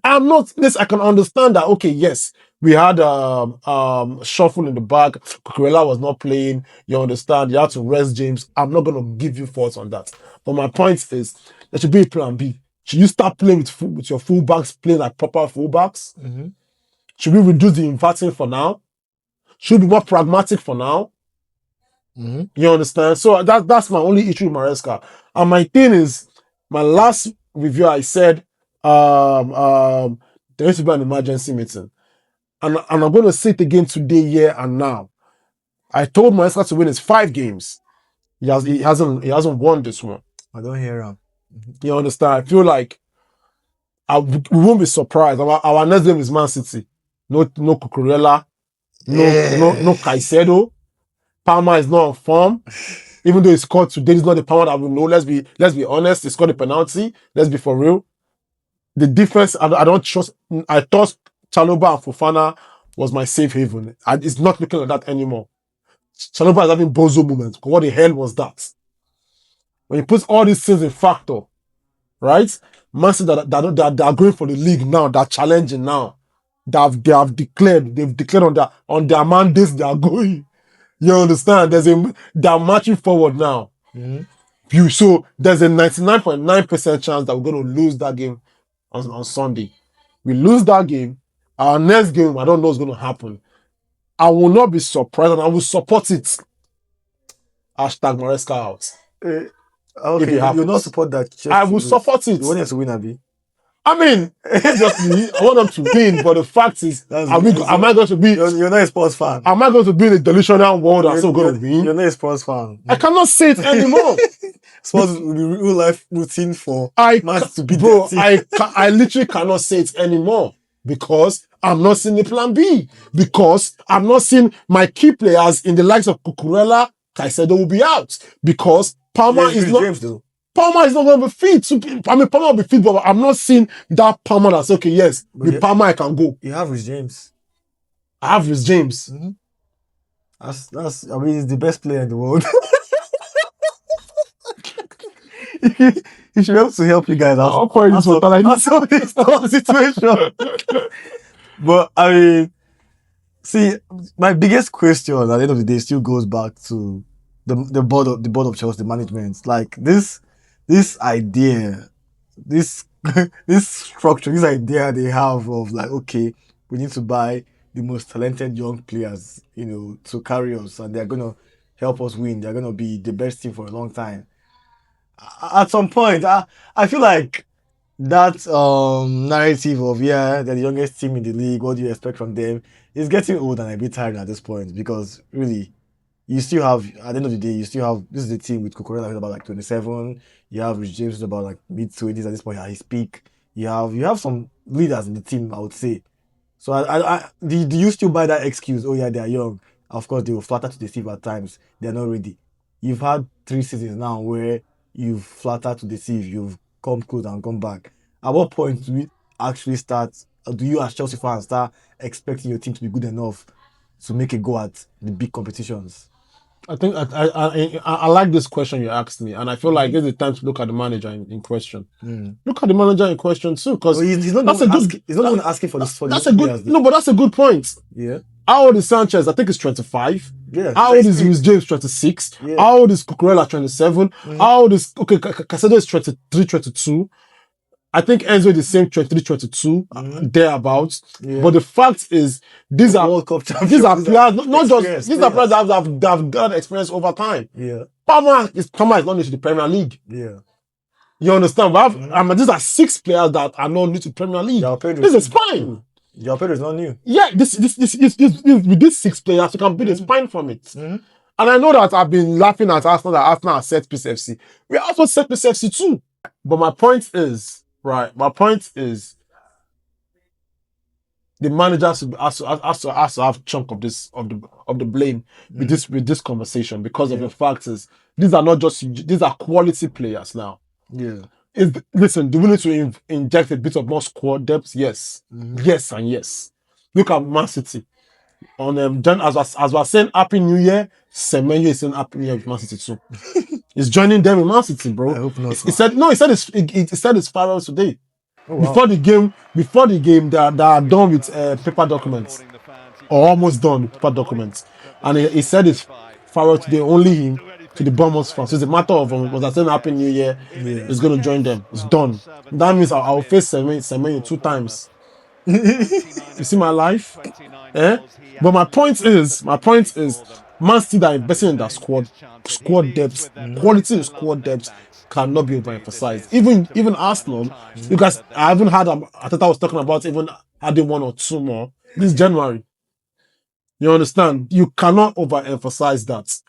I can understand that. Okay, yes, we had shuffle in the back. Cucurella was not playing. You understand? You have to rest James. I'm not going to give you faults on that. But my point is, there should be a plan B. Should you start playing with your fullbacks, playing like proper fullbacks? Should we reduce the inverting for now? Should we be more pragmatic for now? You understand? So that's my only issue with Maresca. And my thing is, my last review, I said, there needs to be an emergency meeting. And I'm going to say it again today, here and now. I told Maresca to win his 5 games. He hasn't won this one. I don't hear him. You understand? I feel like we won't be surprised. Our next game is Man City. No Cucurella. No Caicedo. Palmer is not on form. Even though he scored today, it's not the Palmer that we know. Let's be honest. He scored a penalty. Let's be for real. The defense, I don't trust. I thought Chalobah and Fofana was my safe haven. It's not looking like that anymore. Chalobah is having bozo moments. What the hell was that? When you put all these things in factor, right? Man City that are going for the league now, they're challenging now. They've declared on their mandates they are going. You understand? They're marching forward now. So there's a 99.9% chance that we're going to lose that game on Sunday. We lose that game. Our next game, I don't know what's going to happen. I will not be surprised and I will support it. Hashtag Maresca out. Okay, If it you'll not happens. support that. Chelsea I will support it. You want them to win, Abi? I mean, obviously, I want them to win, but the fact is, am I going to be? You're not a sports fan. Am I going to be in a delusional world and still going to win? You're not a sports fan. I cannot say it anymore. Sports will be real life routine for Man to beat bro, their team. I literally cannot say it anymore because I'm not seeing the plan B. Because I'm not seeing my key players in the likes of Cucurella, Caicedo will be out. Because Palmer is not. James, though. Palmer is not going to be fit. I mean, Palmer will be fit, but I'm not seeing that Palmer that's okay. Yes, with Palmer I can go. You have Rhys James. I have Rhys James. Mm-hmm. That's. I mean, he's the best player in the world. He should be able to help you guys out. I'll point this water like this. That's situation. But I mean, see, my biggest question at the end of the day still goes back to the board of Chelsea, the management. Like this idea, this structure, this idea they have of like, okay, we need to buy the most talented young players, to carry us, and they're gonna help us win. They're gonna be the best team for a long time. At some point, I feel like that narrative of they're the youngest team in the league, what do you expect from them, is getting old and a bit tired at this point, because really you still have, at the end of the day, this is a team with Cucurella who's about like 27, you have Rich James who's about like mid-20s at this point at his peak, you have some leaders in the team, I would say. So do you still buy that excuse, oh yeah, they're young, of course they will flatter to deceive at times, they're not ready. You've had 3 seasons now where you've flattered to deceive, you've come close and come back. At what point do we actually do you as Chelsea fans start expecting your team to be good enough to make a go at the big competitions? I think I like this question you asked me, and I feel like this is the time to look at the manager in question. Look at the manager in question too, because he's not even asking for this. That's a good no, but that's a good point. Yeah. How old is Sanchez? I think he's 25. Yeah. How old is Rhys James? 26. Yeah. How old is Cucurella? 27. How old is Caicedo is 23, 22. I think Enzo is the same 23, 22, thereabouts. Yeah. But the fact is, these are World Cup champions. These are players, not just these are players that have got experience over time. Yeah. Palmer is not new to the Premier League. Yeah. You understand? But these are 6 players that are not new to the Premier League. This is fine. Your Pedro is not new. Yeah, this with these 6 players, you can build a spine from it. And I know that I've been laughing at Arsenal that Arsenal are set piece FC. We're also set piece FC too. But my point is, the manager has to have a chunk of the blame with this conversation, because of the fact is these are quality players now. Yeah. Listen, do we need to inject a bit of more squad depth? Yes. Yes and yes. Look at Man City. As we're saying Happy New Year, Semenyo is saying Happy New Year with Man City too. He's joining them in Man City, bro. I hope not. He said his farewell today. Oh, wow. Before the game, they are done with paper documents, or almost done with paper documents, and he said his farewell today. Only him to the Bournemouth fans. So it's a matter of was I saying Happy New Year? Yeah. He's going to join them. It's done. That means I'll face Semenyo 2 times. You see my life? But my point is, Man City are investing in that squad depth, quality in squad depth cannot be overemphasized. Even Arsenal, because I haven't had Arteta was talking about even adding 1 or 2 more this January. You understand? You cannot overemphasize that.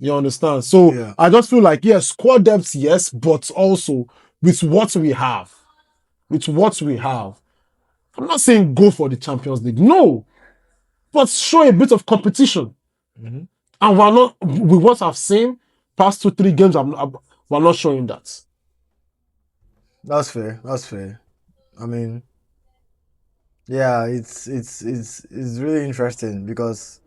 You understand? So yeah. I just feel like, yes, squad depth, yes, but also with what we have. I'm not saying go for the Champions League. No. But show a bit of competition. And we're not, with what I've seen, past 2-3 games, we're not showing that. That's fair. I mean, yeah, it's really interesting, because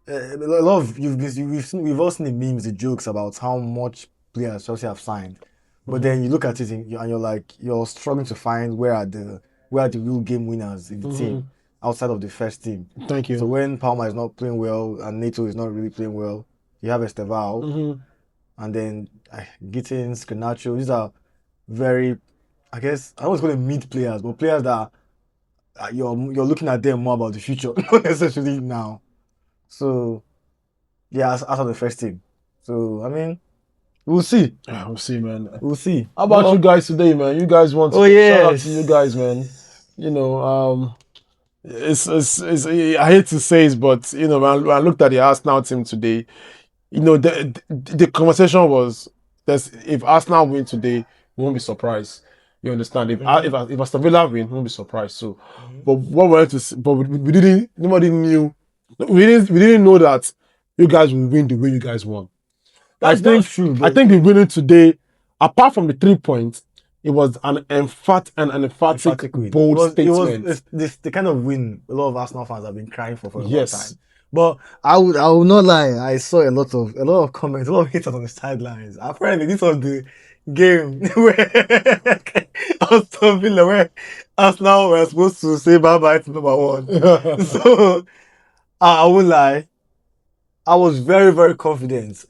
a lot of we've all seen the memes, the jokes about how much players Chelsea have signed, but then you look at it and you're like, you're struggling to find where are the real game winners in the team outside of the first team. Thank you. So when Palmer is not playing well and Neto is not really playing well, you have Estevao, and then Gittins, Garnacho. These are very, I guess I was calling mid players, but players that you're looking at them more about the future, not necessarily now. So yeah, as the first team. So I mean, we'll see. Yeah, we'll see, man. We'll see. How about you guys today, man? You guys want to shout out to you guys, man. You know, it's I hate to say it, but you know, when I looked at the Arsenal team today, you know, the conversation was that if Arsenal win today, we won't be surprised. You understand? If Aston Villa win, we won't be surprised. So, but what we wanted to see, but we didn't. Nobody knew. We didn't know that you guys will win the way you guys won. That's true. I think the winning today, apart from the 3 points, it was an emphatic bold statement. It's the kind of win a lot of Arsenal fans have been crying for a long time. But I will not lie. I saw a lot of comments, a lot of haters on the sidelines. Apparently, this was the game where Aston Villa, where Arsenal were supposed to say bye bye to number 1. So I won't lie. I was very, very confident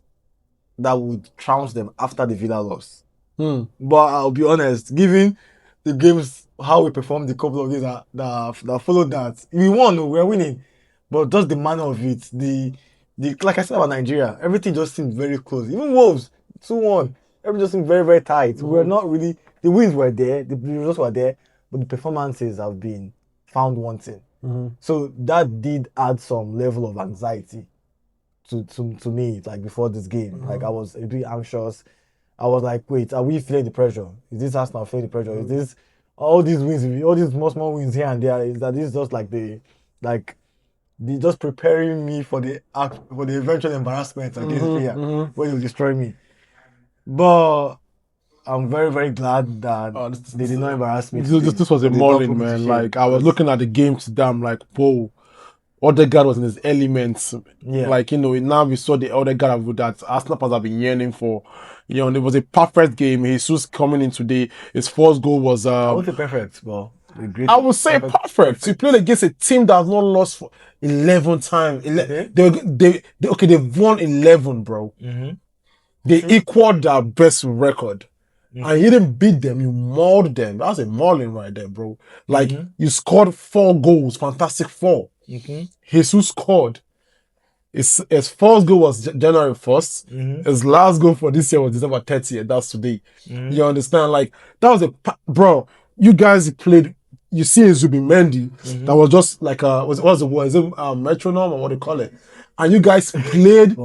that would trounce them after the Villa loss. But I'll be honest, given the games, how we performed the couple of days that followed that, we won, we're winning. But just the manner of it, the like I said about Nigeria, everything just seemed very close. Even Wolves, 2-1, everything just seemed very, very tight. We're not really, the wins were there, the results were there, but the performances have been found wanting. So that did add some level of anxiety to me, like before this game. Like I was a bit anxious. I was like, wait, are we feeling the pressure? Is this Arsenal feeling the pressure? Is this all these wins, all these small wins here and there? Is that this just like the just preparing me for the eventual embarrassment against Villa when you destroy me? But I'm very, very glad that they did not embarrass me. This was a mauling, man. Like I was looking at the game today, I'm like, whoa. Odegaard was in his elements. Yeah. Like, you know, now we saw the Odegaard that Arsenal fans have been yearning for. You know, and it was a perfect game. Jesus coming in today. His first goal was I would say perfect, but I would say perfect. He played against a team that has not lost for 11 times. They've won 11, bro. They equaled their best record. And you didn't beat them, you mauled them. That's a mauling right there, bro. Like, you scored 4 goals, fantastic 4. Jesus scored. His first goal was January 1st. His last goal for this year was December 30th. That's today. You understand? Like, that was bro, you guys played, you see Zubimendi, that was just like what's the word? Is it metronome or what do you call it? And you guys played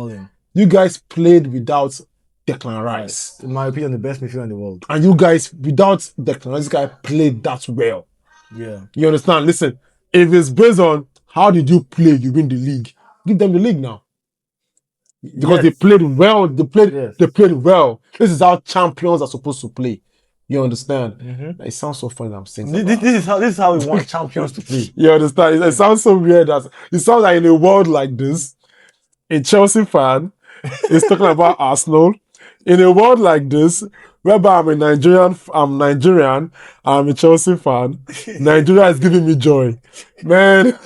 without Declan Rice. In my opinion, the best midfielder in the world. And you guys, without Declan Rice, this guy played that well. Yeah. You understand? Listen, if it's based on how did you play, you win the league. Give them the league now. Because they played well. They played well. This is how champions are supposed to play. You understand? It sounds so funny that I'm saying this is how we want champions to play. You understand? It sounds so weird that it sounds like in a world like this, a Chelsea fan is talking about Arsenal. In a world like this, whereby I'm Nigerian, I'm a Chelsea fan, Nigeria is giving me joy. Man,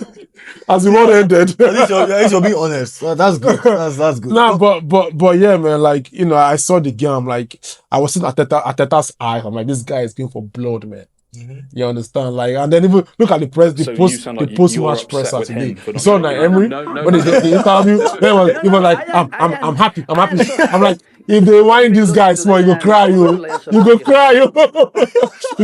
as the world ended. At least you're being honest. That's good. That's good. Nah, but yeah, man, like, you know, I saw the game, I'm like, I was seeing Arteta's eye, I'm like, this guy is going for blood, man. You understand? Like, and then even look at the press, the post-match presser today. You saw Unai Emery when he interview. He was like, I'm happy. I'm like, if they wind this guy small, you go cry, you go cry, you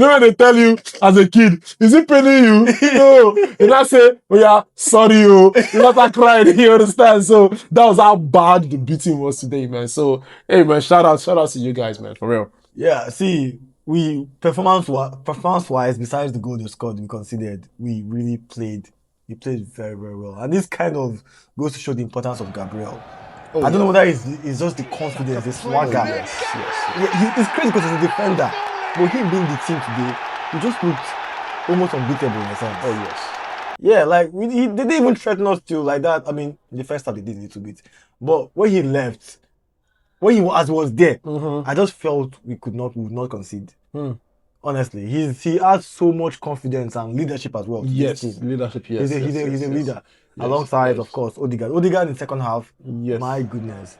know when they tell you as a kid, is it paining you? No. You not say, oh yeah, sorry, you not crying. You understand? So that was how bad the beating was today, man. So hey, man, shout out to you guys, man, for real. Yeah, see, we performance-wise, besides the goal they scored, we considered, we really played. We played very, very well, and this kind of goes to show the importance of Gabriel. I don't know whether it's just the confidence, the swagger. Yes. It's crazy because he's a defender, but him being the team today, he just looked almost unbeatable in a sense. Oh yes. Yeah, like they didn't even threaten us to like that. I mean, in the first half they did a little bit, but when he left, when he was there, I just felt we would not concede. Honestly, he has so much confidence and leadership as well. Yes, leadership. Yes, he's a leader. Alongside, of course, Odegaard in the second half. Yes. My goodness.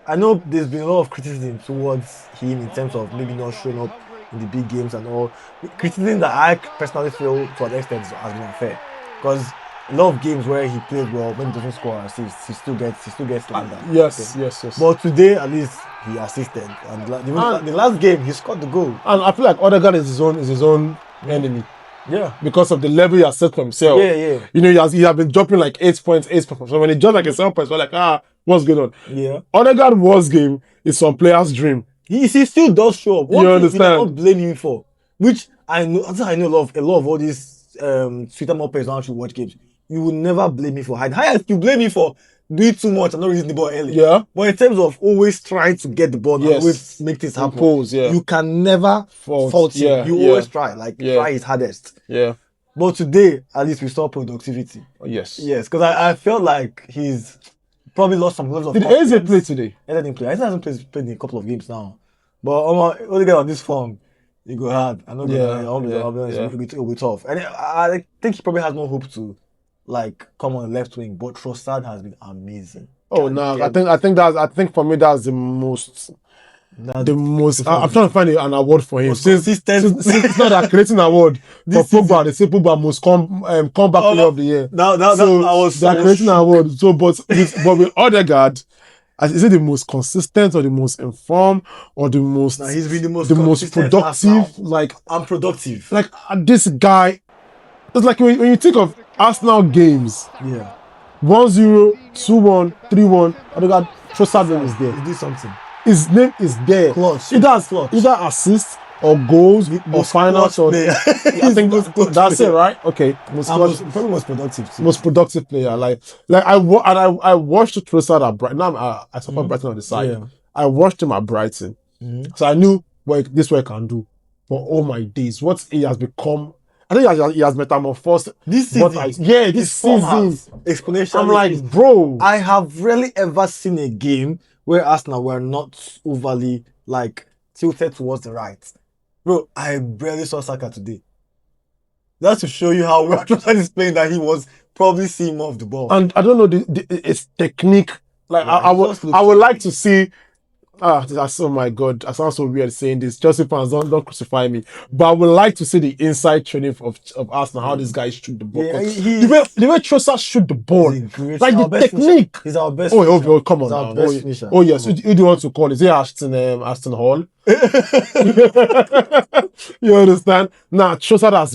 I know there's been a lot of criticism towards him in terms of maybe not showing up in the big games and all. Criticism that I personally feel to an extent has been unfair because a lot of games where he plays well, when he doesn't score assists, he still gets slandered. Yes, yes. But today, at least he assisted, and the last game he scored the goal. And I feel like Odegaard is his own enemy. Yeah, because of the level he has set for himself. Yeah. You know, he has been dropping like 8 points. So when he dropped like a 7 points, we're like, what's going on? Yeah. Odegaard Wars game is some player's dream. He still does show up. You understand? You not blame him for, which I know a lot of all these Twitter moppers don't actually watch games. You will never blame me for hiding. Highest you blame me for doing too much and not releasing the ball early. Yeah. But in terms of always trying to get the ball and always make things happen, you can never fault him. You always try. Try his hardest. Yeah. But today, at least we saw productivity. Yes. Yes, because I felt like he's probably lost some levels of confidence. Did Eze play today? Eze didn't play. Eze hasn't played in a couple of games now. But only guy on this form, he go hard. I know it'll be tough. And I think he probably has no hope to come on the left wing. But Trossard has been amazing. Oh no, I think for me that's the most. I'm trying to find an award for him. Since it's not a creating award for Pogba, they say Pogba must comeback player of the year. They're creating an award. So, but with Odegaard, is it the most consistent or the most informed or the most? No, he's been the most productive. Unproductive. This guy, it's like when you think of Arsenal games. Yeah. 1-0, 2-1, 3-1. Odegaard, Trossard is there. He did something. His name is there. Clutch. Either assists or goals or finals or I think that's it, right? Okay. Probably most productive too. Most productive player. I watched Trossard at Brighton. Now I support Brighton on the side. Yeah. I watched him at Brighton, so I knew what he can do. But oh my days, what he has become! I think he has metamorphosed. This season, this season, exponentially. I'm like, bro, I have rarely ever seen a game where Arsenal were not overly tilted towards the right. Bro, I barely saw Saka today. That's to show you how well Trossard is playing, that he was probably seeing more of the ball. And I don't know its technique. I would like to see. That's, oh my God, I sound so weird saying this. Chelsea fans, don't crucify me. But I would like to see the inside training of Arsenal, how these guys shoot the ball. The way Trossard shoot the ball, the technique. He's our best. Oh, come on now. Oh yes, who do you want to call? Is it Aston Hall? You understand? Now Trossard has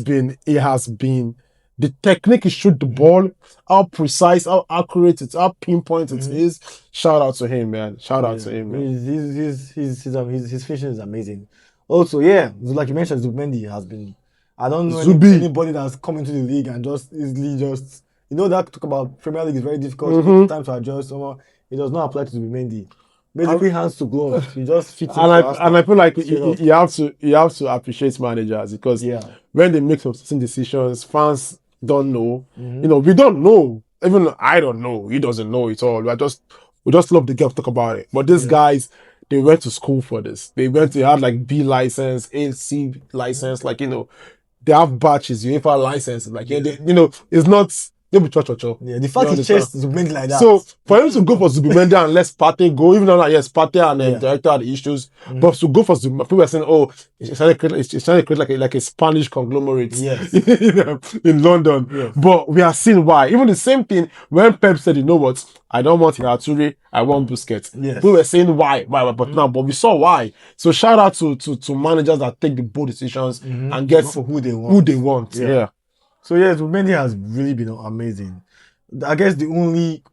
been. The technique he shoot the ball, how precise, how accurate it's, how pinpoint it is. Shout out to him, man. Shout out to him, man. His finishing is amazing. Also, like you mentioned, Zubimendi has been. I don't know anybody that's come into the league and just easily that talk about Premier League is very difficult. Time to adjust. It does not apply to Zubimendi. Basically, hands to gloves. He just fits in. And I feel like you have to appreciate managers because when they make some decisions, fans don't know. We don't know. Even I don't know. He doesn't know it all. We just love the game to talk about it. But these guys, they went to school for this. They had B license, AC license, they have batches, UEFA license. It's not. They'll be cho. Yeah, the fact he chased Zubimendi like that. So for him to go for Zubimendi and let Partey go, even though Partey and the director had the issues, but to go for Zubimendi, people were saying, it's trying to create like a Spanish conglomerate in London. Yes. But we are seeing why. Even the same thing when Pep said, you know what, I don't want Toure, I want Busquets. Yes. People were saying why, but we saw why. So shout out to managers that take the bold decisions and get for who they want. Yeah. So Zubimendi has really been amazing. I guess the only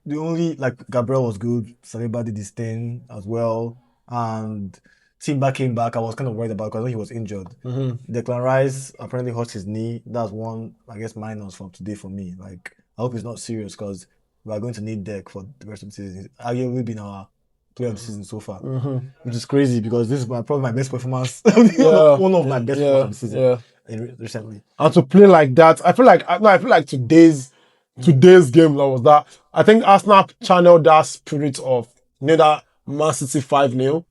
Gabriel was good. Saliba did his thing as well, and Timber came back. I was kind of worried about because he was injured. Declan Rice apparently hurt his knee. That's one, I guess, minus from today for me. I hope it's not serious because we are going to need Dec for the rest of the season. It's arguably been our player of the season so far, which is crazy because this is probably my best performance. One of my best performances of the season. Yeah. Recently, and to play like that, I feel like today's game was that. I think Arsenal channeled that spirit of that Man City 5-0.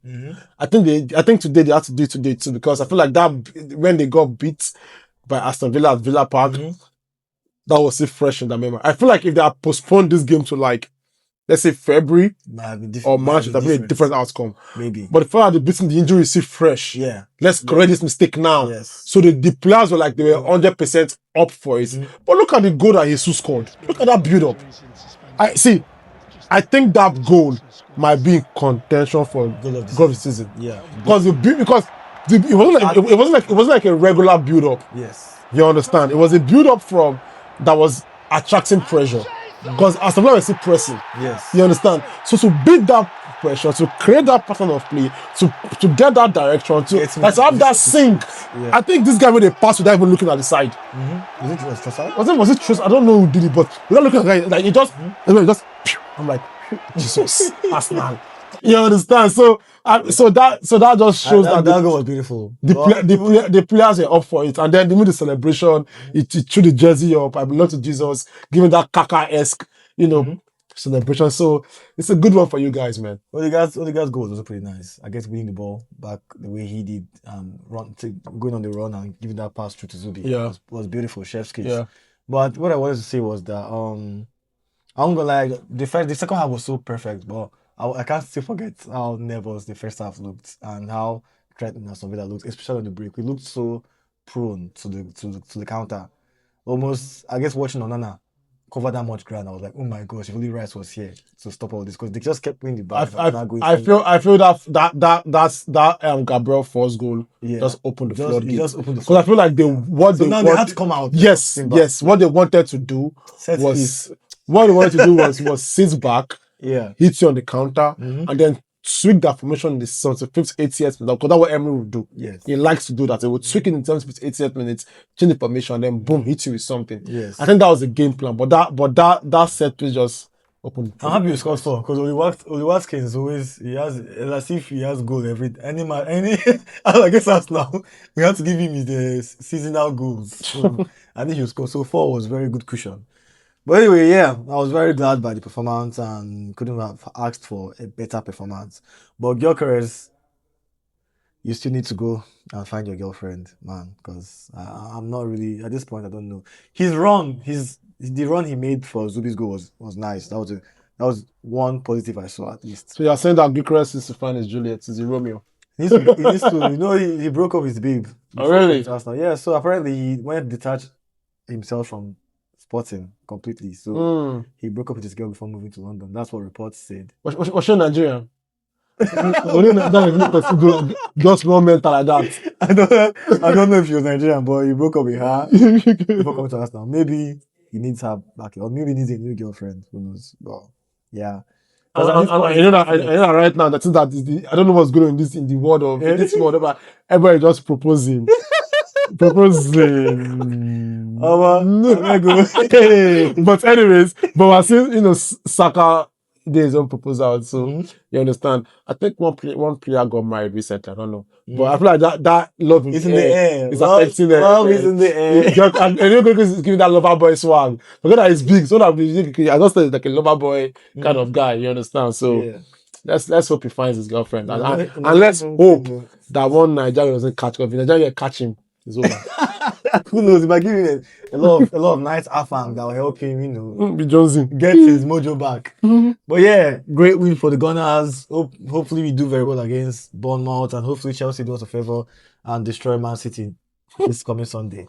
I think today they have to do it today too because I feel like that when they got beat by Aston Villa at Villa Park, that was still fresh in the memory. I feel like if they had postponed this game to let's say February Might have been or different. March, it would have been a different outcome. Maybe. But the fact that they beating the injury is still fresh. Yeah. Let's correct this mistake now. Yes. So the players were like, they were 100% up for it. But look at the goal that Jesus scored. Look at that build-up. I think that goal might be in contention for goal of the season. Yeah. Because it wasn't like a regular build-up. Yes. You understand? It was a build-up from that was attracting pressure. Because Aston Villa was still pressing. Yes. You understand? So to beat that pressure, to create that pattern of play, to get that direction, to have that sync. Yeah. I think this guy made a pass without even looking at the side. Was it Trossard? Was it Trossard? I don't know who did it, but without looking at the guy, like it just, I'm like, Jesus, Arsenal. You understand? So that just shows that goal was beautiful. The players are up for it, and then they made the celebration. It threw the jersey up. I belong to Jesus, giving that Kaka-esque, celebration. So it's a good one for you guys, man. Odegaard's goal was also pretty nice. I guess winning the ball back the way he did, going on the run and giving that pass through to Zubi was beautiful. Chef's kiss. Yeah. But what I wanted to say was that I'm gonna lie, the second half was so perfect, but I can't still forget how nervous the first half looked and how threatening Aston Villa looked, especially on the break. We looked so prone to the counter. Almost, I guess, watching Onana cover that much ground, I was like, oh my gosh, if only Rice was here to stop all this, because they just kept winning the ball. I feel that Gabriel first goal just opened the floodgate. Because I feel like they had to come out. Yes, what they wanted to do was sit back, hit you on the counter, and then tweak that formation in the 75th, 80th minute, because that's what Emery would do. Yes. He likes to do that. He would tweak it in 75th, 80th minutes, change the formation, and then boom, hit you with something. Yes. I think that was the game plan, but that set piece just opened. I'm happy he scored 4, because Oli Watkins always, as if he has goal I guess that's now, we have to give him the seasonal goals. So, I think he scored, so 4 was very good cushion. But anyway, I was very glad by the performance and couldn't have asked for a better performance. But Gyökeres, you still need to go and find your girlfriend, man, because I'm not really, at this point, I don't know. The run he made for Zubi's goal was nice. That was one positive I saw, at least. So you're saying that Gyökeres is to find his Juliet, is he Romeo? He needs to, he broke up with his babe. Oh, really? Yeah, so apparently he went to detach himself from Sporting completely, so he broke up with his girl before moving to London. That's what reports said. Was she Nigerian? Just one mental like that. I don't know if she was Nigerian, but he broke up with her before coming to us now. Maybe he needs her back, or maybe he needs a new girlfriend. Who knows? But yeah. I know that right now. That I don't know what's going on in the world of this world, but everybody just proposing. But anyways, we're seeing Saka did his own proposal, so you understand. I think one player got married recently. I don't know, but I feel like that love is in the air. It's affecting the love is in the air. And is giving that lover boy swag. Forget that it's big, so that I just say like a lover boy kind of guy. You understand? So let's hope he finds his girlfriend, and let's hope that one Nigerian doesn't catch him. If Nigerian catch him, it's over. Who knows? He might give him a lot of nice afam that will help him, be Johnson, get his mojo back. But yeah, great win for the Gunners. Hopefully we do very well against Bournemouth, and hopefully Chelsea does us a favor and destroy Man City this coming Sunday.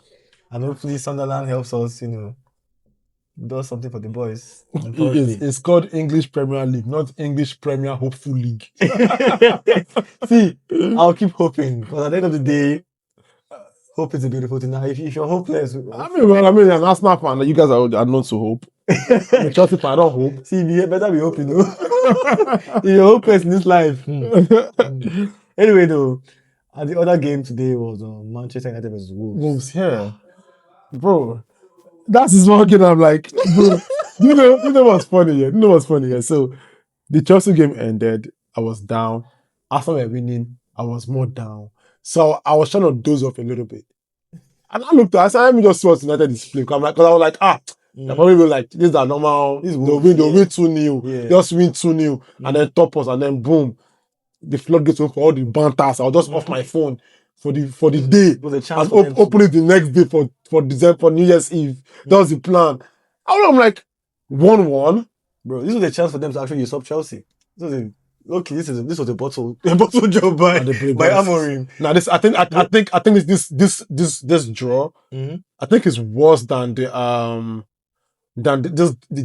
And hopefully Sunderland helps us, does something for the boys. It's called English Premier League, not English Premier Hopeful League. See, I'll keep hoping, because at the end of the day, hope is a beautiful thing. Now, if you're hopeless, I mean, an Arsenal fan. You guys are known to hope. I'm a Chelsea fan. I don't hope. See, you better be hoping. If you're hopeless in this life. Anyway, though, the other game today was Manchester United versus Wolves. Yeah, bro. That's his one game. I'm like, bro. you know what's funny? Yeah? You know what's funny? Yeah? So the Chelsea game ended. I was down. After we were winning, I was more down. So I was trying to doze off a little bit. And I looked at it, I said, let me just see what United is playing. Because I was like, they're probably like, this is our normal, they'll win 2-0. Yeah. Just win 2-0. And then top us, and then boom. The floodgates open for all the banters. I'll just off my phone for the day. And open it the next day for December, for New Year's Eve. That was the plan. I'm like, 1-1. Bro, this was a chance for them to actually usurp Chelsea. This was a bottle job by Amorim. Now I think this draw. Mm-hmm. I think is worse than the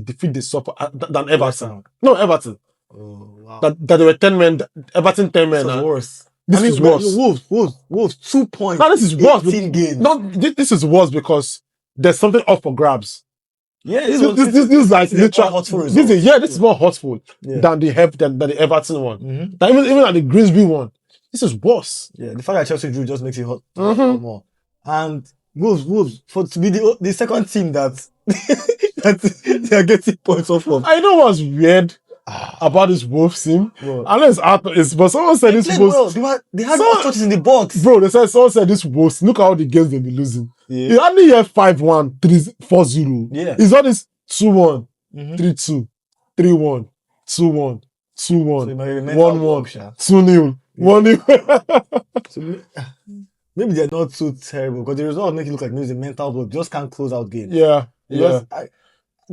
defeat they suffered than Everton. No, Everton. Oh wow. That they were 10 men. Everton 10 men. This was worse. This is worse. Wolves, 2 points. No, this is worse. 18 games. No, this is worse because there's something up for grabs. Yeah, This is like literal. This is more hurtful than the Everton one. Mm-hmm. That even at the Grimsby one, this is worse. Yeah, the fact that Chelsea drew just makes it hot more. And Wolves to be the second team that that they are getting points off of. I know what's weird about this Wolves team. Unless but someone said this Wolves. Well. They had no touches in the box. Bro, someone said this Wolves. Look at all the games they've been losing. Yeah. It's only here 5-1, 3-4-0. Yeah. It's all this 2-1, 3-2, 3-1, 2-1, 2-1, 1-1, 2-0, 1-0. Maybe they're not so terrible because the results make it look like maybe it's a mental block. Just can't close out games. Yeah.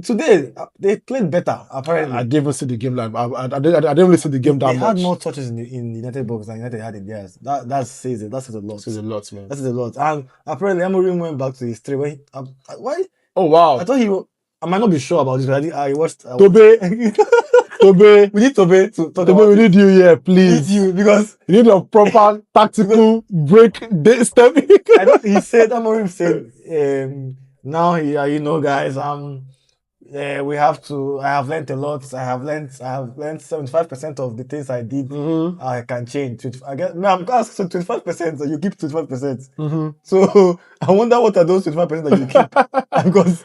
Today they played better. Apparently, I didn't even see the game live. I didn't really see the game that much. They had more touches in United box than United had in theirs. That says it. That says a lot. Says a lot, man. That says a lot. And apparently, Amorim went back to his three. Why? Oh wow! I thought I might not be sure about this, but I watched. Tobe, we need Tobe to talk about. We need you here, please. We need you because you need a proper tactical break step. I know he said Amorim said now guys we have to. I have learned a lot. I have learned 75% of the things I did. Mm-hmm. I can change. I'm asking 25%, so you keep 25%. Mm-hmm. So I wonder what are those 25% that you keep because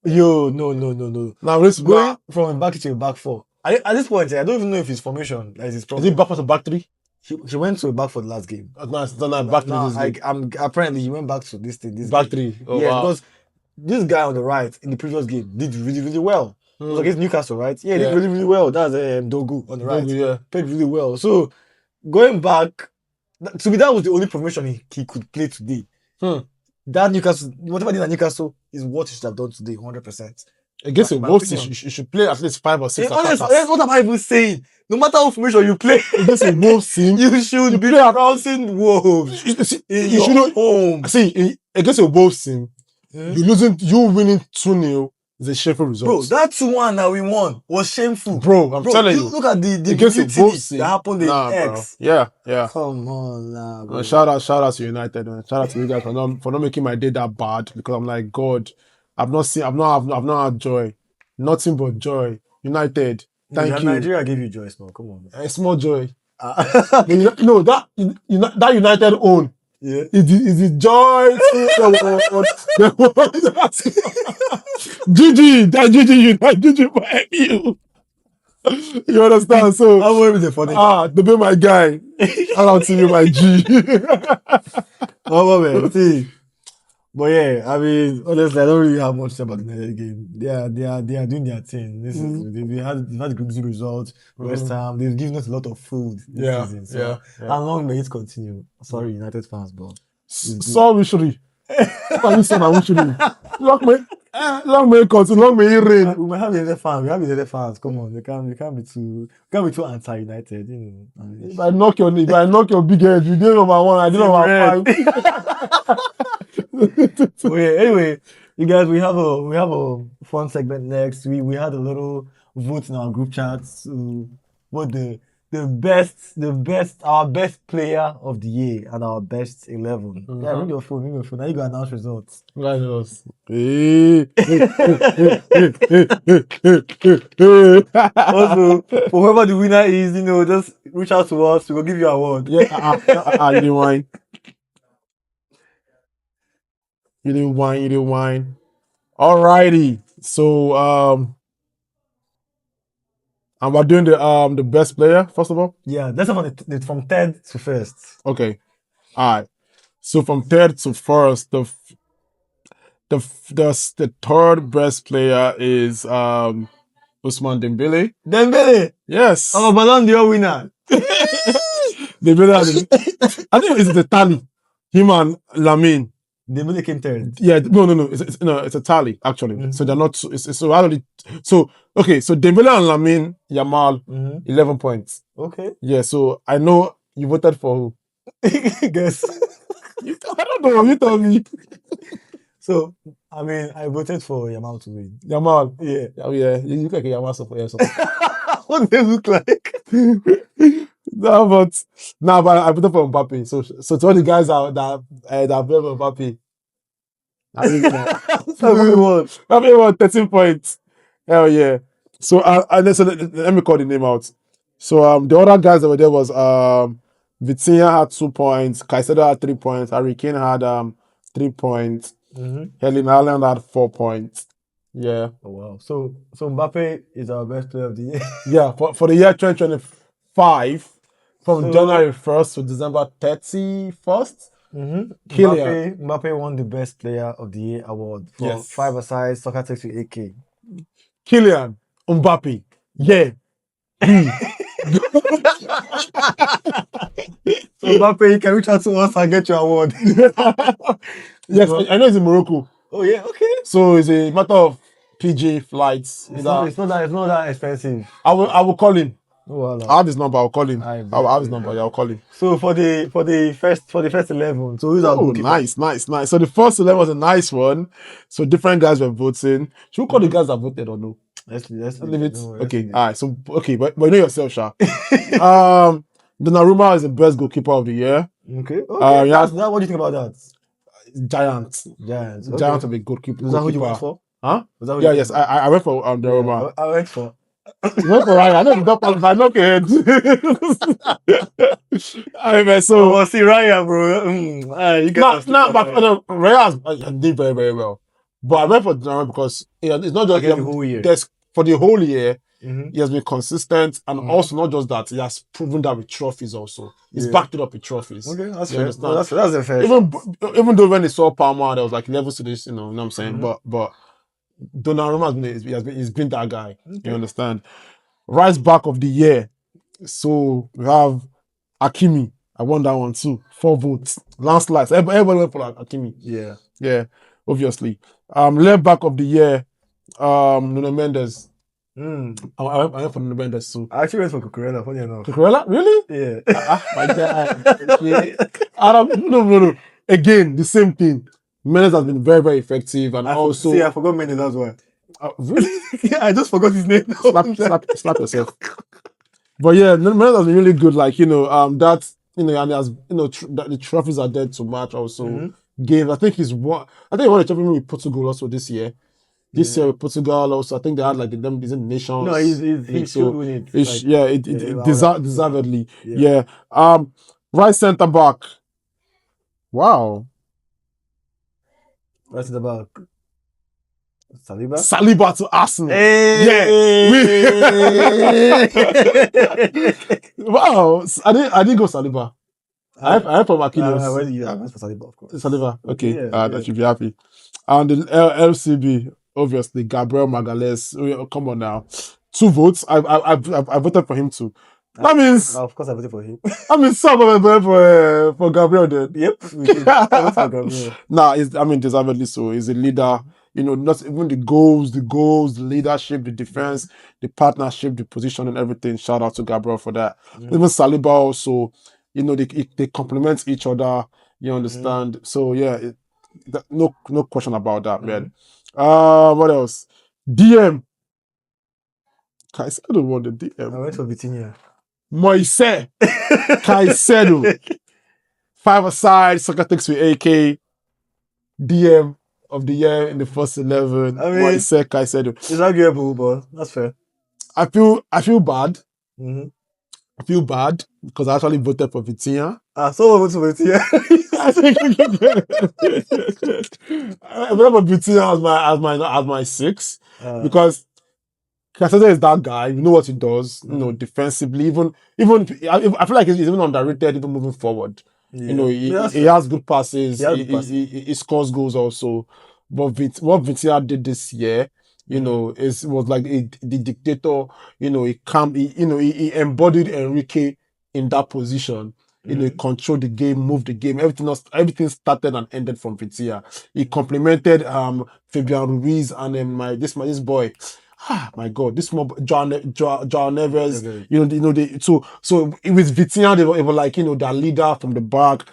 no. Now let's going from a back to a back four. At this point, I don't even know if his formation is his problem. Is it back four to back three? He went to a back for the last game. No, it's not back three. Apparently he went back to this thing. This back game. 3. Oh, yeah, wow. Because this guy on the right in the previous game did really, really well. It was against Newcastle, right? Yeah, he did really, really well. That's Dogu on the right. Yeah. Played really well. So going back, to me, that was the only formation he could play today. That Newcastle, whatever he did at Newcastle is what he should have done today, 100%. Against a Wolves, you should play at least 5 or 6 attackers. That's what am I even saying? No matter what formation you play against a Wolves team, you should be trouncing Wolves. You should not home. See, against a Wolves team, you winning 2-0 is a shameful result. Bro, that 2-1 that we won was shameful. Bro, I'm telling you. Look at the against a Wolves team that happened in X. Yeah. Come on, bro. Shout out to United, man. Shout out to you guys for not making my day that bad, because I'm like, God, I've not had joy. Nothing but joy. United. Thank you. Nigeria gave you joy, small. Come on. A small joy. No, that United own. Yeah. Is it joy? GG for you. You understand? So how will be funny? To be my guy. Shout out to you, my G. Oh man, see. But yeah, I mean, honestly, I don't really have much to say about the United game. They are doing their thing. They've had Group 0 results. West Ham, they've given us a lot of food this season. So how long may it continue? Sorry, United fans, but sorry, Shuri. Long may it continue. Long may it rain. We might have United fans. We have United fans. Come on, they can't be too anti-United. You know. If I knock your big head, you did number 1. I did number 5. So yeah, anyway, you guys, we have a fun segment next. We had a little vote in our group chats what our best player of the year and our best 11. Yeah, ring your phone. Now you go announce results. Also, for whoever the winner is, just reach out to us. We will give you an award. Yeah, you didn't whine. You didn't whine. Alrighty. So and we're doing the best player first of all. Yeah, that's from third to first. Okay. Alright. So from third to first, the third best player is Ousmane Dembele. Dembele. Yes. Oh, Ballon d'Or winner. Dembele. I think it's the tally. Him and Lamine. Dembele came third. Yeah, no. It's a tally actually. So they're not. So actually, so okay. So Dembele and Lamine Yamal, 11 points. Okay. Yeah. So I know you voted for who? Guess. I don't know. You tell me. So, I mean, I voted for Yamal to win. Yamal. Yeah. Oh, yeah. You look like a Yamal supporter. What do they look like? But I voted for Mbappe. So to all the guys that voted for Mbappe. Mbappe won 13 points. Hell yeah. So let me call the name out. So the other guys that were there was Vitinha had 2 points, Caicedo had 3 points, Harry Kane had 3 points, Erling Haaland had 4 points. Yeah. Oh wow. So Mbappe is our best player of the year. Yeah, for the year 2025, from January 1st to December 31st. Mbappe won the best player of the year award for Yes. 5-a-side Soccer Takes with AK. Kylian Mbappe. Yeah. So Mbappe, you can reach out to us and get your award. Yes, I know it's in Morocco. Oh yeah, okay. So it's a matter of PG flights. It's not that expensive. I will call him. Oh, wow. I have his number. I'll call him. I'll have his number. Yeah, I'll call him. So for the first 11, so who's our goalkeeper? Nice. So the first 11 was a nice one. So different guys were voting. Should we call the guys that voted or no? Let's leave it. No, okay. All right. So okay, but you know yourself, Sha. Donnarumma is the best goalkeeper of the year. Okay. What do you think about that? Giant. Okay. Giant of a goalkeeper. Was that who you went for? Huh? Yes. I went for Donnarumma. I went for. You went for Ryan. I know the top qualify. No kids. So see Ryan, bro. You get but Ryan did very, very well. But I went for Donnarumma because it's not just the whole year. For the whole year, he has been consistent, and also not just that, he has proven that with trophies also. He's backed it up with trophies. Okay, that's you fair. Understand? That's a fair. Even though when they saw Palmer, there was like levels to this, you know what I'm saying? But Donnarumma he's been that guy. Okay. You understand? Right back of the year. So we have Hakimi. I won that one too. 4 votes. Landslides. Everybody went for Hakimi. Yeah. Obviously. Left back of the year. Nuno Mendes. I went for Nuno Mendes too. I actually went for Cucurella, funny enough. Cucurella? Really? Yeah. My God. No. Again, the same thing. Mendes has been very, very effective, and I forgot Mendes, that's why. Really? Yeah, I just forgot his name. Slap yourself. But yeah, Mendes has been really good. Like, and has, the trophies are there to match also. Games. I think he won the trophy with Portugal also this year. This year with Portugal also. I think they had like the nations. No, he should win it. Deservedly. Yeah. Right centre back. Wow. Right centre back. Saliba to Arsenal. Wow. I didn't go Saliba. I went for Marquinhos. I went for Saliba, of course. Saliba. Okay. That should be happy. And the LCB, obviously, Gabriel Magalhaes. Come on now. 2 votes. I voted for him too. That means, of course, I voted for him. I mean, some of them for Gabriel then. Yep. I voted for Gabriel. Deservedly so. He's a leader. Not even the goals, the leadership, the defense, the partnership, the position, and everything. Shout out to Gabriel for that. Even Saliba also. They complement each other. You understand? So yeah, no question about that, man. What else? DM. Caicedo won the DM. I went for Vitinha. Moise Caicedo. 5-a-side, Soccer Takes with AK. DM of the year in the first 11. Moise Caicedo. It's arguable, but that's fair. I feel bad. I feel bad because I actually voted for Vitinha. So I voted for Vitinha. I voted for Vitinha as my 6 because Caicedo is that guy. You know what he does. Defensively, even I feel like he's even underrated. Even moving forward, he has good passes. He scores goals also. But what Vitinha did this year, was like the dictator. He embodied Enrique in that position. You know, he controlled the game, moved the game. Everything started and ended from Vitinha. He complimented Fabian Ruiz and this boy. Ah, my God, this mob, John Neves, so with Vitinha, they were like, you know, their leader from the back,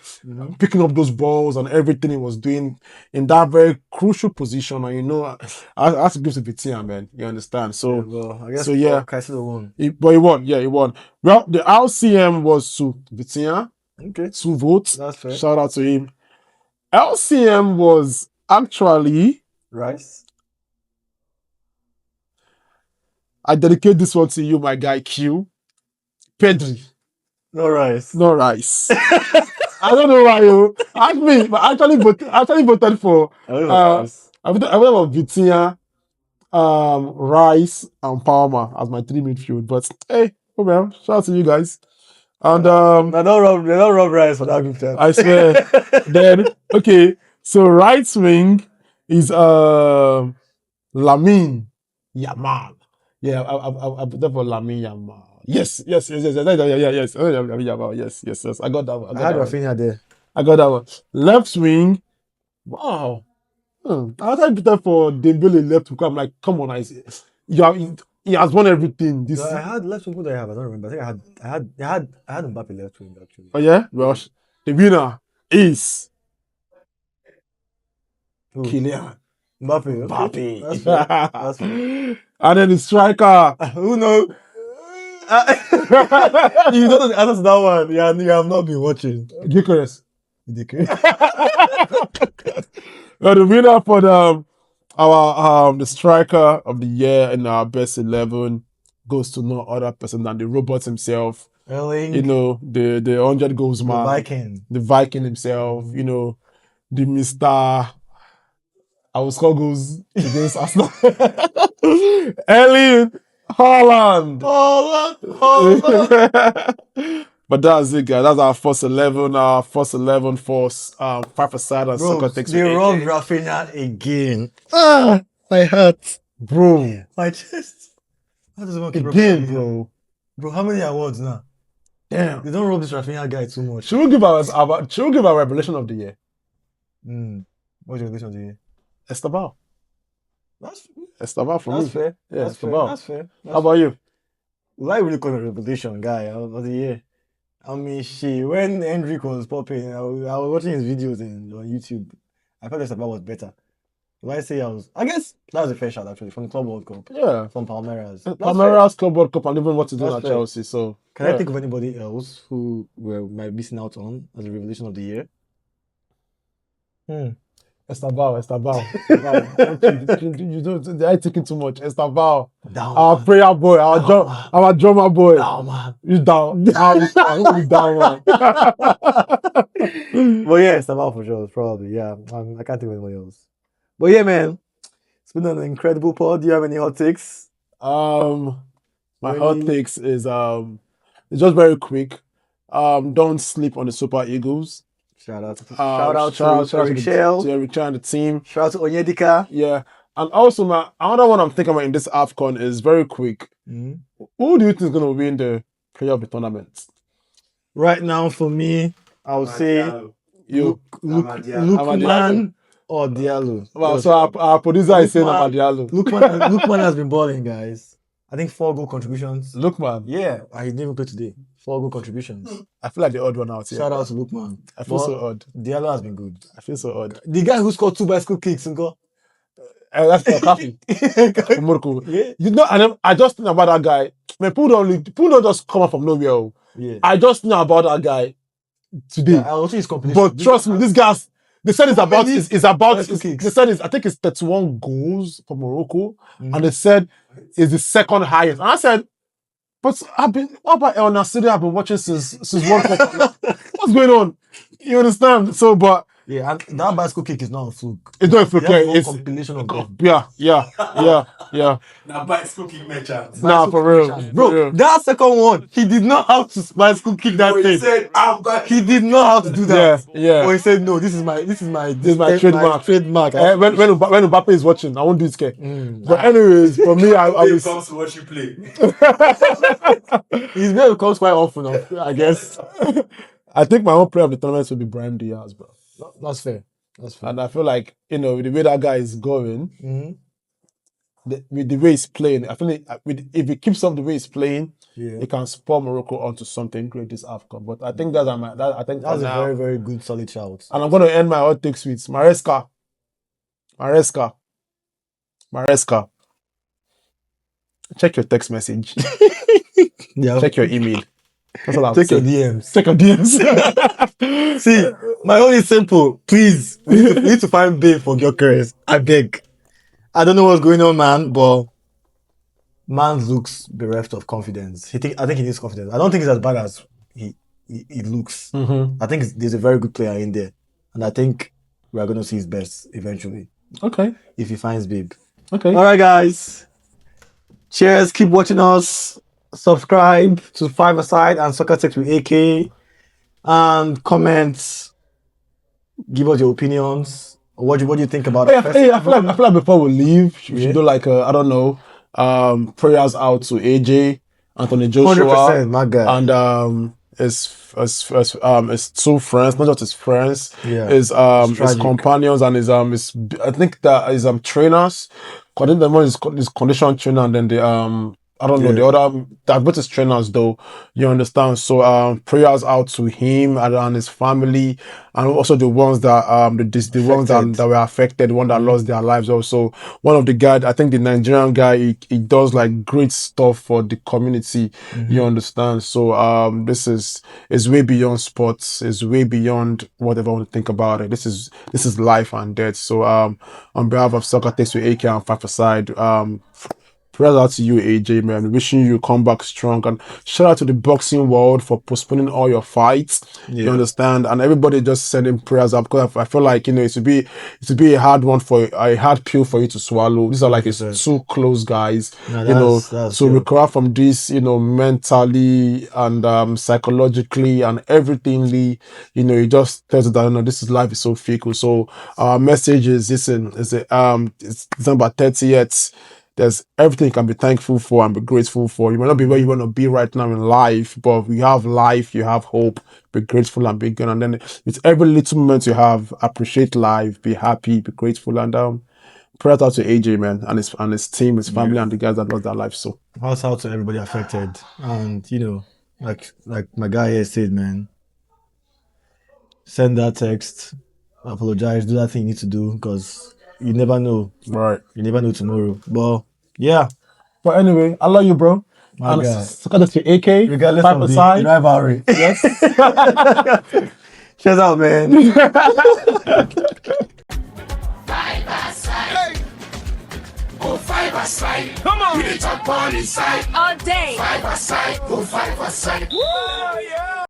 picking up those balls and everything he was doing in that very crucial position. And, you know, I have to give to Vitinha, man. You understand? So, I guess Caicedo won. He won. Yeah, he won. Well, the LCM was to Vitinha. Okay. 2 votes. That's fair. Shout out to him. LCM was actually Rice. I dedicate this one to you, my guy Q. Pedri. No Rice. No Rice. I don't know why you ask me, but I actually voted for I voted for Vitinha, Rice, and Palmer as my 3 midfield. But hey, oh well, shout out to you guys. And they don't rub Rice for that group chat. I swear. Then okay, so right wing is Lamine Yamal. Yeah, I voted for Lamine Yamal. Yes. Yes. Yes. I got that one. I had Rafinha there. I got that one. Left wing. Wow. I voted for Dembele left wing. I'm like, come on, he has won everything. This. I had left wing. Who did I have? I don't remember. I think I had Mbappe left wing actually. Oh yeah. Well, the winner is Kylian Mbappe. Mbappe. That's fair. And then the striker. Who knows? You know the answer to that one. Yeah, you have not been watching. Gyökeres. Well, the winner for the striker of the year in our best 11 goes to no other person than the robot himself. Erling. You know, the 100 goals man. The Viking himself. You know, the Mr. I will score goals against Arsenal. Erling Haaland. But that's it, guys. That's our first 11. Our first 11 for 5-a-side and soccer takes. They robbed Rafinha again. My heart, bro. My chest. How does one keep again, bro? Bro, how many awards now? Damn. They don't rob this Rafinha guy too much. Should we give our revelation of the year? What's your revelation of the year? Estabal. That's Estabal for me. That's fair. Yeah, That's Estabal. fair. That's fair. How about you? Will I really call it a revelation guy of the year? I mean, when Hendrik was popping, I was watching his videos on YouTube. I felt Estabal was better. Will I say I guess that was a fair shot actually from the Club World Cup. Yeah. From Palmeiras. Palmeiras, Club World Cup, and even what to do at Chelsea. So can I think of anybody else who we might be missing out on as a revelation of the year? Estabal. You don't. They're taking too much. Estabal. Our prayer boy. Our drummer boy. Down, man. You down. You down, man. But yeah, Estabal for sure. Probably. Yeah. I can't think of anybody else. But yeah, man. It's been an incredible pod. Do you have any hot takes? My hot takes is it's just very quick. Don't sleep on the Super Eagles. Shout out to Eric Shell and the team. Shout out to Onyedika. Yeah. And also, another one I'm thinking about in this AFCON is very quick. Who do you think is going to win the player of the tournament? Right now, for me, I would say Lukman or Diallo. Well, so our producer is saying about Diallo. Lukman has been balling, guys. I think 4 goal contributions. Lukman. Yeah, he didn't even play today. 4 goal contributions. I feel like the odd one out here. Shout out to Lukman. I feel so odd. Diallo has been good. I feel so odd. The guy who scored 2 bicycle kicks and go. That's Kafi. Yeah. You know, and I just think about that guy. Man, people don't just come up from nowhere. Yeah. I just know about that guy today. Yeah, I watch his competition. But trust me, this guy's. They said I think it's 31 goals for Morocco, and they said it's the second highest. And I said, but what about El Nasiri? I've been watching since World Cup. What's going on? You understand? So, but yeah, and that bicycle kick is not a fluke. It's not a fluke. It's a compilation of them. Yeah. Now bicycle kick merchant. Nah, for real, bro. That second one, he did not have to bicycle kick that thing. He said, he did not have to do that. Yeah. Or he said, no, this is my trademark. When Mbappe is watching, I won't do it. But anyways, for me, I was. Comes to watch you play. He's very comes quite often, I guess. I think my own player of the tournament will be Brahim Diaz, bro. That's fair. That's fair. And I feel like, you know, with the way that guy is going, with the way he's playing, I feel like if he keeps up the way he's playing, he can spur Morocco onto something great this AFCON. But I think that's a very, very good solid shout. And I'm going to end my hot takes with Maresca. Check your text message. Check your email. That's all I'm Check your saying. DMs. Check your DMs. See, my own is simple. Please, we need to find babe for Gyökeres. I beg. I don't know what's going on, man, but man looks bereft of confidence. I think he needs confidence. I don't think it's as bad as he looks. I think there's a very good player in there, and I think we are going to see his best eventually. Okay. If he finds babe. Okay. All right, guys. Cheers. Keep watching us. Subscribe to 5-a-side and Soccer Takes with AK. And comment. Give us your opinions. What do you think about it? I feel like before we leave, we should do like I don't know, prayers out to AJ, Anthony Joshua, 100%, my guy. And his two friends, not just his friends, his companions and his I think that his trainers. I think the one is his condition trainer, and then the I don't know, the other, they're both his trainers though, you understand? So, prayers out to him and his family, and also the ones that, the ones that were affected, the one that lost their lives also. One of the guys, I think the Nigerian guy, he does like great stuff for the community, you understand? So, this is way beyond sports, is way beyond whatever I want to think about it. This is life and death. So, on behalf of Soccer Takes with AK and 5-a-side, prayers out to you, AJ, man. Wishing you come back strong. And shout out to the boxing world for postponing all your fights. You understand? And everybody just sending prayers up, because I feel like, you know, it would be a hard pill for you to swallow. These are like two close guys, to recover from this, you know, mentally and psychologically and everythingly, you know, it just tells you that, you know, life is so fickle. So our message is, listen, it's December 30th. There's everything you can be thankful for and be grateful for. You might not be where you want to be right now in life, but you have life, you have hope, be grateful and be good. And then with every little moment you have, appreciate life, be happy, be grateful. And prayers out to AJ, man, and his team, his family, and the guys that lost their life. So how's out to everybody affected. And you know, like my guy here said, man, send that text, apologize, do that thing you need to do, because you never know. Right. You never know tomorrow. But yeah. But anyway, I love you, bro. My God. Soccer Takes with AK. Regardless of the rivalry. Yes. Cheers out, man. 5-a-side. Go 5-a-side. Come on. We the top ball inside. All day. 5-a-side. Go 5-a-side. Woo, yeah.